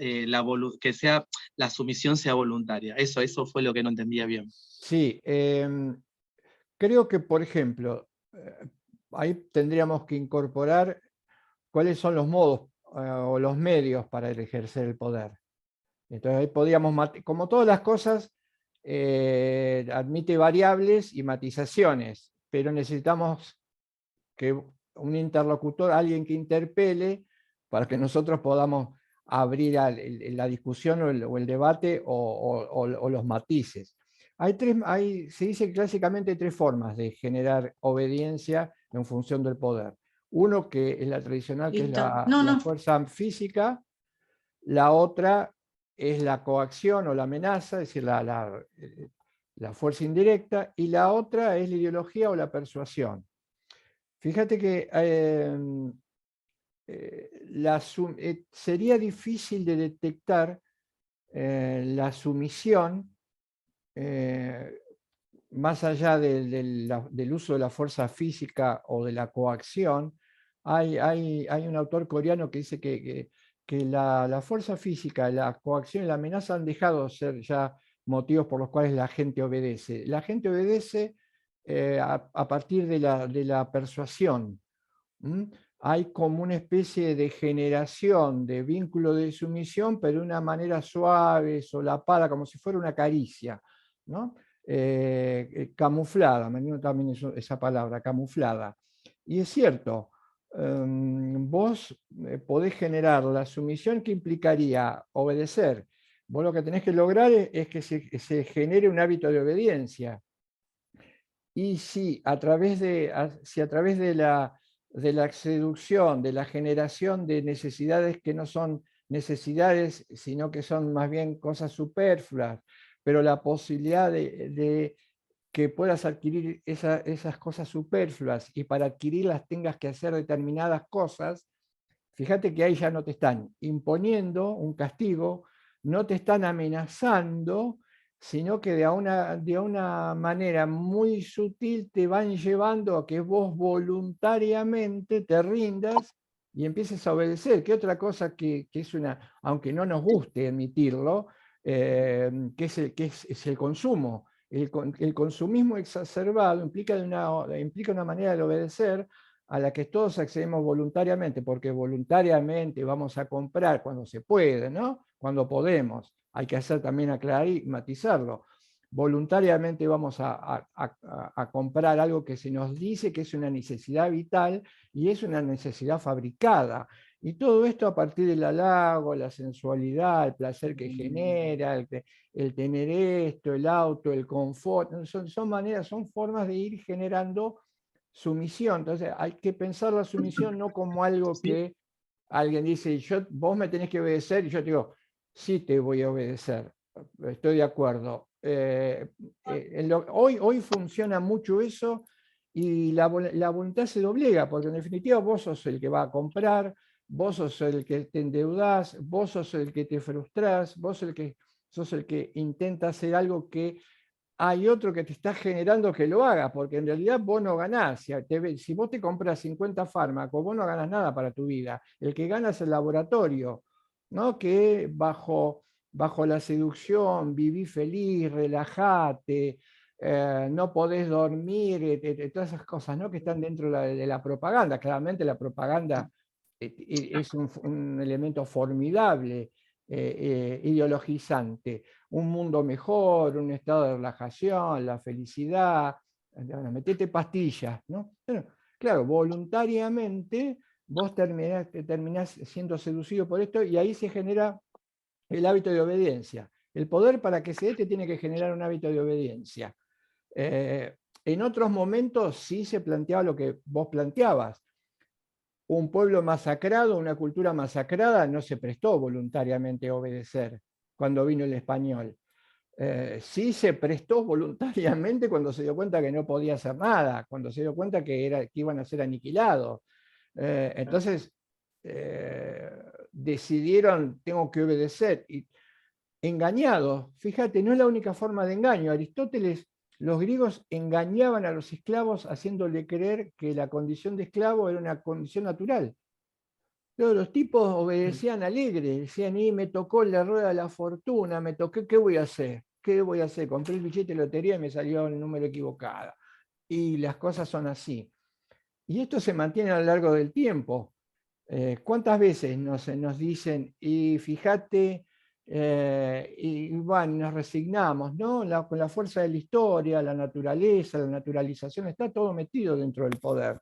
la sumisión sea voluntaria. Eso fue lo que no entendía bien. sí, creo que, por ejemplo, ahí tendríamos que incorporar cuáles son los modos o los medios para ejercer el poder. Entonces ahí podríamos, como todas las cosas, admite variables y matizaciones, pero necesitamos que un interlocutor, alguien que interpele, para que nosotros podamos abrir la discusión o el debate o los matices. Se dice clásicamente tres formas de generar obediencia en función del poder. Uno que es la tradicional, que es Listo. No, la no. fuerza física. La otra es la coacción o la amenaza, es decir, la fuerza indirecta. Y la otra es la ideología o la persuasión. Fíjate que sería difícil de detectar la sumisión más allá del uso de la fuerza física o de la coacción. Hay un autor coreano que dice que la fuerza física, la coacción y la amenaza han dejado de ser ya motivos por los cuales la gente obedece. La gente obedece a partir de la persuasión. ¿Mm? Hay como una especie de generación de vínculo de sumisión, pero de una manera suave, solapada, como si fuera una caricia, ¿no? Camuflada, me animo también esa palabra, camuflada. Y es cierto, vos podés generar la sumisión que implicaría obedecer. Vos lo que tenés que lograr es que se genere un hábito de obediencia. Y si a través de la seducción, de la generación de necesidades que no son necesidades, sino que son más bien cosas superfluas, pero la posibilidad de que puedas adquirir esas cosas superfluas y para adquirirlas tengas que hacer determinadas cosas, fíjate que ahí ya no te están imponiendo un castigo, no te están amenazando, sino que de una manera muy sutil te van llevando a que vos voluntariamente te rindas y empieces a obedecer, que otra cosa que es aunque no nos guste admitirlo, que es el consumo. El consumismo exacerbado implica una manera de obedecer a la que todos accedemos voluntariamente, porque voluntariamente vamos a comprar cuando se puede, ¿no? Cuando podemos. Hay que hacer también aclarar y matizarlo. Voluntariamente vamos a comprar algo que se nos dice que es una necesidad vital y es una necesidad fabricada. Y todo esto a partir del halago, la sensualidad, el placer que genera, el tener esto, el auto, el confort, son formas de ir generando sumisión. Entonces hay que pensar la sumisión no como algo que alguien dice, vos me tenés que obedecer, y yo te digo, sí te voy a obedecer, estoy de acuerdo. Hoy funciona mucho eso y la voluntad se doblega, porque en definitiva vos sos el que va a comprar, vos sos el que te endeudás, vos sos el que te frustrás, vos sos el que intenta hacer algo que hay otro que te está generando que lo haga, porque en realidad vos no ganás. Si vos te compras 50 fármacos, vos no ganás nada para tu vida. El que gana es el laboratorio, ¿no? Que bajo la seducción, viví feliz, relájate, no podés dormir, todas esas cosas, ¿no? Que están dentro de la propaganda. Claramente la propaganda es un elemento formidable, ideologizante. Un mundo mejor, un estado de relajación, la felicidad, metete pastillas, ¿no? Bueno, claro, voluntariamente vos terminás siendo seducido por esto y ahí se genera el hábito de obediencia. El poder, para que se dé, te tiene que generar un hábito de obediencia. En otros momentos sí se planteaba lo que vos planteabas. Un pueblo masacrado, una cultura masacrada, no se prestó voluntariamente a obedecer cuando vino el español. Sí se prestó voluntariamente cuando se dio cuenta que no podía hacer nada, cuando se dio cuenta que iban a ser aniquilados. Entonces decidieron, tengo que obedecer. Y engañados, fíjate, no es la única forma de engaño. Aristóteles, los griegos engañaban a los esclavos haciéndole creer que la condición de esclavo era una condición natural. Todos los tipos obedecían alegres, decían, y me tocó la rueda de la fortuna, me toqué, ¿qué voy a hacer? ¿Qué voy a hacer? Compré el billete de lotería y me salió el número equivocado. Y las cosas son así. Y esto se mantiene a lo largo del tiempo. ¿Cuántas veces nos dicen, y fíjate, y bueno, nos resignamos, ¿no? Con la fuerza de la historia, la naturaleza, la naturalización, está todo metido dentro del poder.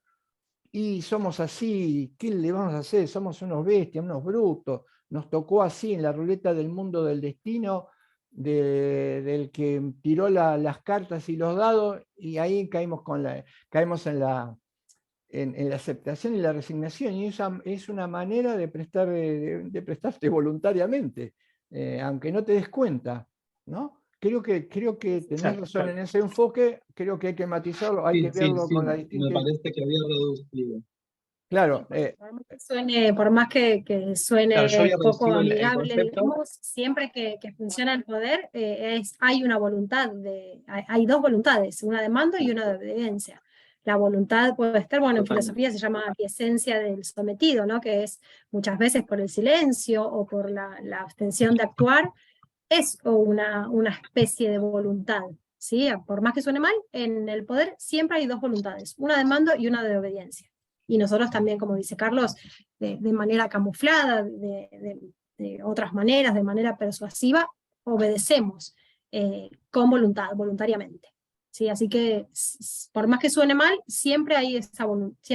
Y somos así, ¿qué le vamos a hacer? Somos unos bestias, unos brutos. Nos tocó así en la ruleta del mundo del destino, del que tiró las cartas y los dados, y ahí caímos en la aceptación y la resignación. Y esa es una manera de prestarte voluntariamente, aunque no te des cuenta, ¿no? Creo que tenés razón en ese enfoque, creo que hay que matizarlo, hay que verlo con la me distinta... parece que había reducido. Claro. Por más que suene Claro, yo había poco reducido el amigable, concepto. digamos, siempre que funciona el poder, hay una voluntad, hay dos voluntades, una de mando y una de obediencia. La voluntad puede estar, bueno, en Totalmente. filosofía se llama esencia del sometido, ¿no? Que es muchas veces por el silencio o por la abstención de actuar, es una especie de voluntad, ¿sí? Por más que suene mal, en el poder siempre hay dos voluntades, una de mando y una de obediencia. Y nosotros también, como dice Carlos, de manera camuflada, de otras maneras, de manera persuasiva, obedecemos con voluntad, voluntariamente. ¿Sí? Así que, por más que suene mal, siempre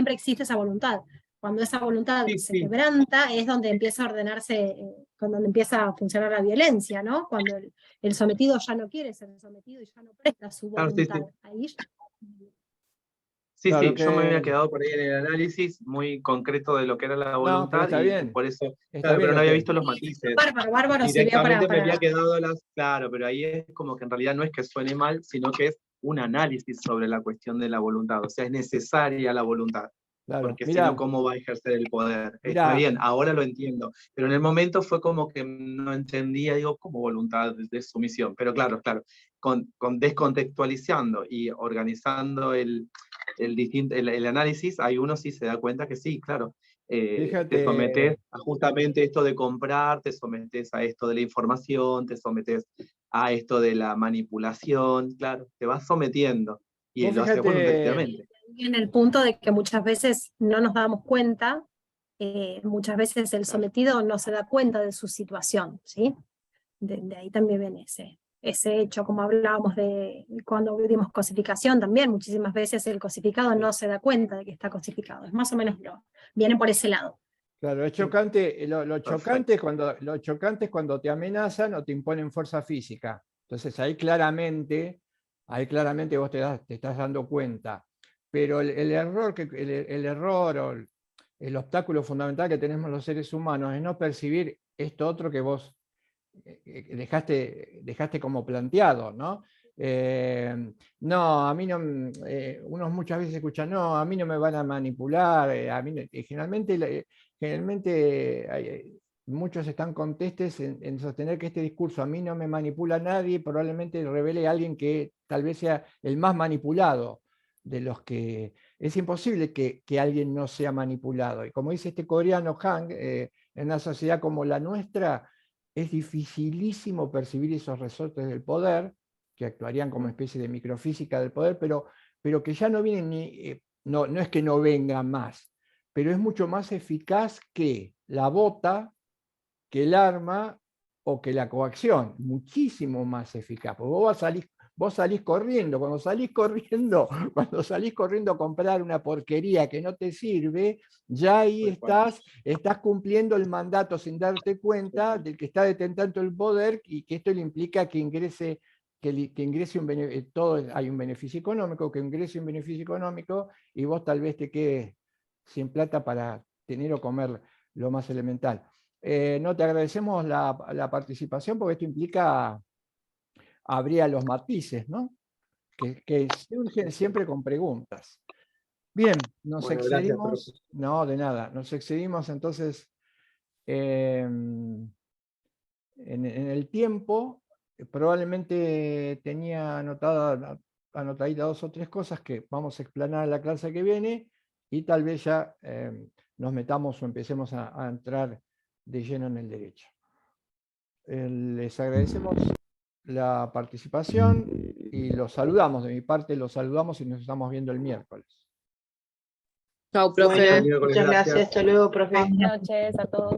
existe esa voluntad. Cuando esa voluntad se quebranta, es donde empieza a ordenarse, cuando empieza a funcionar la violencia, ¿no? Cuando el sometido ya no quiere ser sometido y ya no presta su voluntad. Ahí ya... Sí, Claro, sí, yo me había quedado por ahí en el análisis muy concreto de lo que era la voluntad, está y bien. por eso, Está claro, bien pero no lo había que... visto los matices. Bárbaro, Directamente me había quedado claro, pero ahí es como que en realidad no es que suene mal, sino que es un análisis sobre la cuestión de la voluntad. O sea, es necesaria la voluntad. Claro. Porque si no, ¿cómo va a ejercer el poder? Mirá. Está bien, ahora lo entiendo. Pero en el momento fue como que no entendía, digo, ¿cómo voluntad de sumisión? Pero claro, con descontextualizando y organizando el análisis, ahí uno sí se da cuenta que sí, claro. te sometes a justamente esto de comprar, te sometes a esto de la información, te sometes a esto de la manipulación, claro, te vas sometiendo y Vos lo haces fíjate, voluntariamente. En el punto de que muchas veces no nos damos cuenta, muchas veces el sometido no se da cuenta de su situación, ¿sí? De ahí también viene ese hecho, como hablábamos de cuando dimos cosificación también, muchísimas veces el cosificado no se da cuenta de que está cosificado, es más o menos viene por ese lado. claro, es chocante, lo chocante es cuando te amenazan o te imponen fuerza física. Entonces ahí claramente vos te estás dando cuenta. Pero el error o el obstáculo fundamental que tenemos los seres humanos es no percibir esto otro que vos dejaste como planteado, ¿no? No, a mí no, unos muchas veces escuchan, no, a mí no me van a manipular, a mí generalmente muchos están contestes en sostener que este discurso a mí no me manipula nadie, probablemente revele a alguien que tal vez sea el más manipulado de los que... Es imposible que alguien no sea manipulado. Y como dice este coreano Han, en una sociedad como la nuestra, es dificilísimo percibir esos resortes del poder, que actuarían como especie de microfísica del poder, pero que ya no vienen no es que no vengan más, pero es mucho más eficaz que la bota, que el arma o que la coacción, muchísimo más eficaz. Porque vos salís corriendo, cuando salís corriendo a comprar una porquería que no te sirve, ya ahí estás cumpliendo el mandato sin darte cuenta del que está detentando el poder y que esto le implica que ingrese hay un beneficio económico, que ingrese un beneficio económico y vos tal vez te quedes sin plata para tener o comer lo más elemental. No, te agradecemos la participación porque esto implica abrir los matices, ¿no? Que surgen siempre con preguntas. Bien, nos Bueno, excedimos. gracias, No, de nada. Nos excedimos entonces en el tiempo. Probablemente tenía anotaditas 2 o 3 cosas que vamos a explanar en la clase que viene y tal vez ya nos metamos o empecemos a entrar de lleno en el derecho. Les agradecemos la participación y los saludamos. De mi parte los saludamos y nos estamos viendo el miércoles. Chao, profe. Muchas Muchas gracias. Hasta luego, profe. Buenas noches a todos.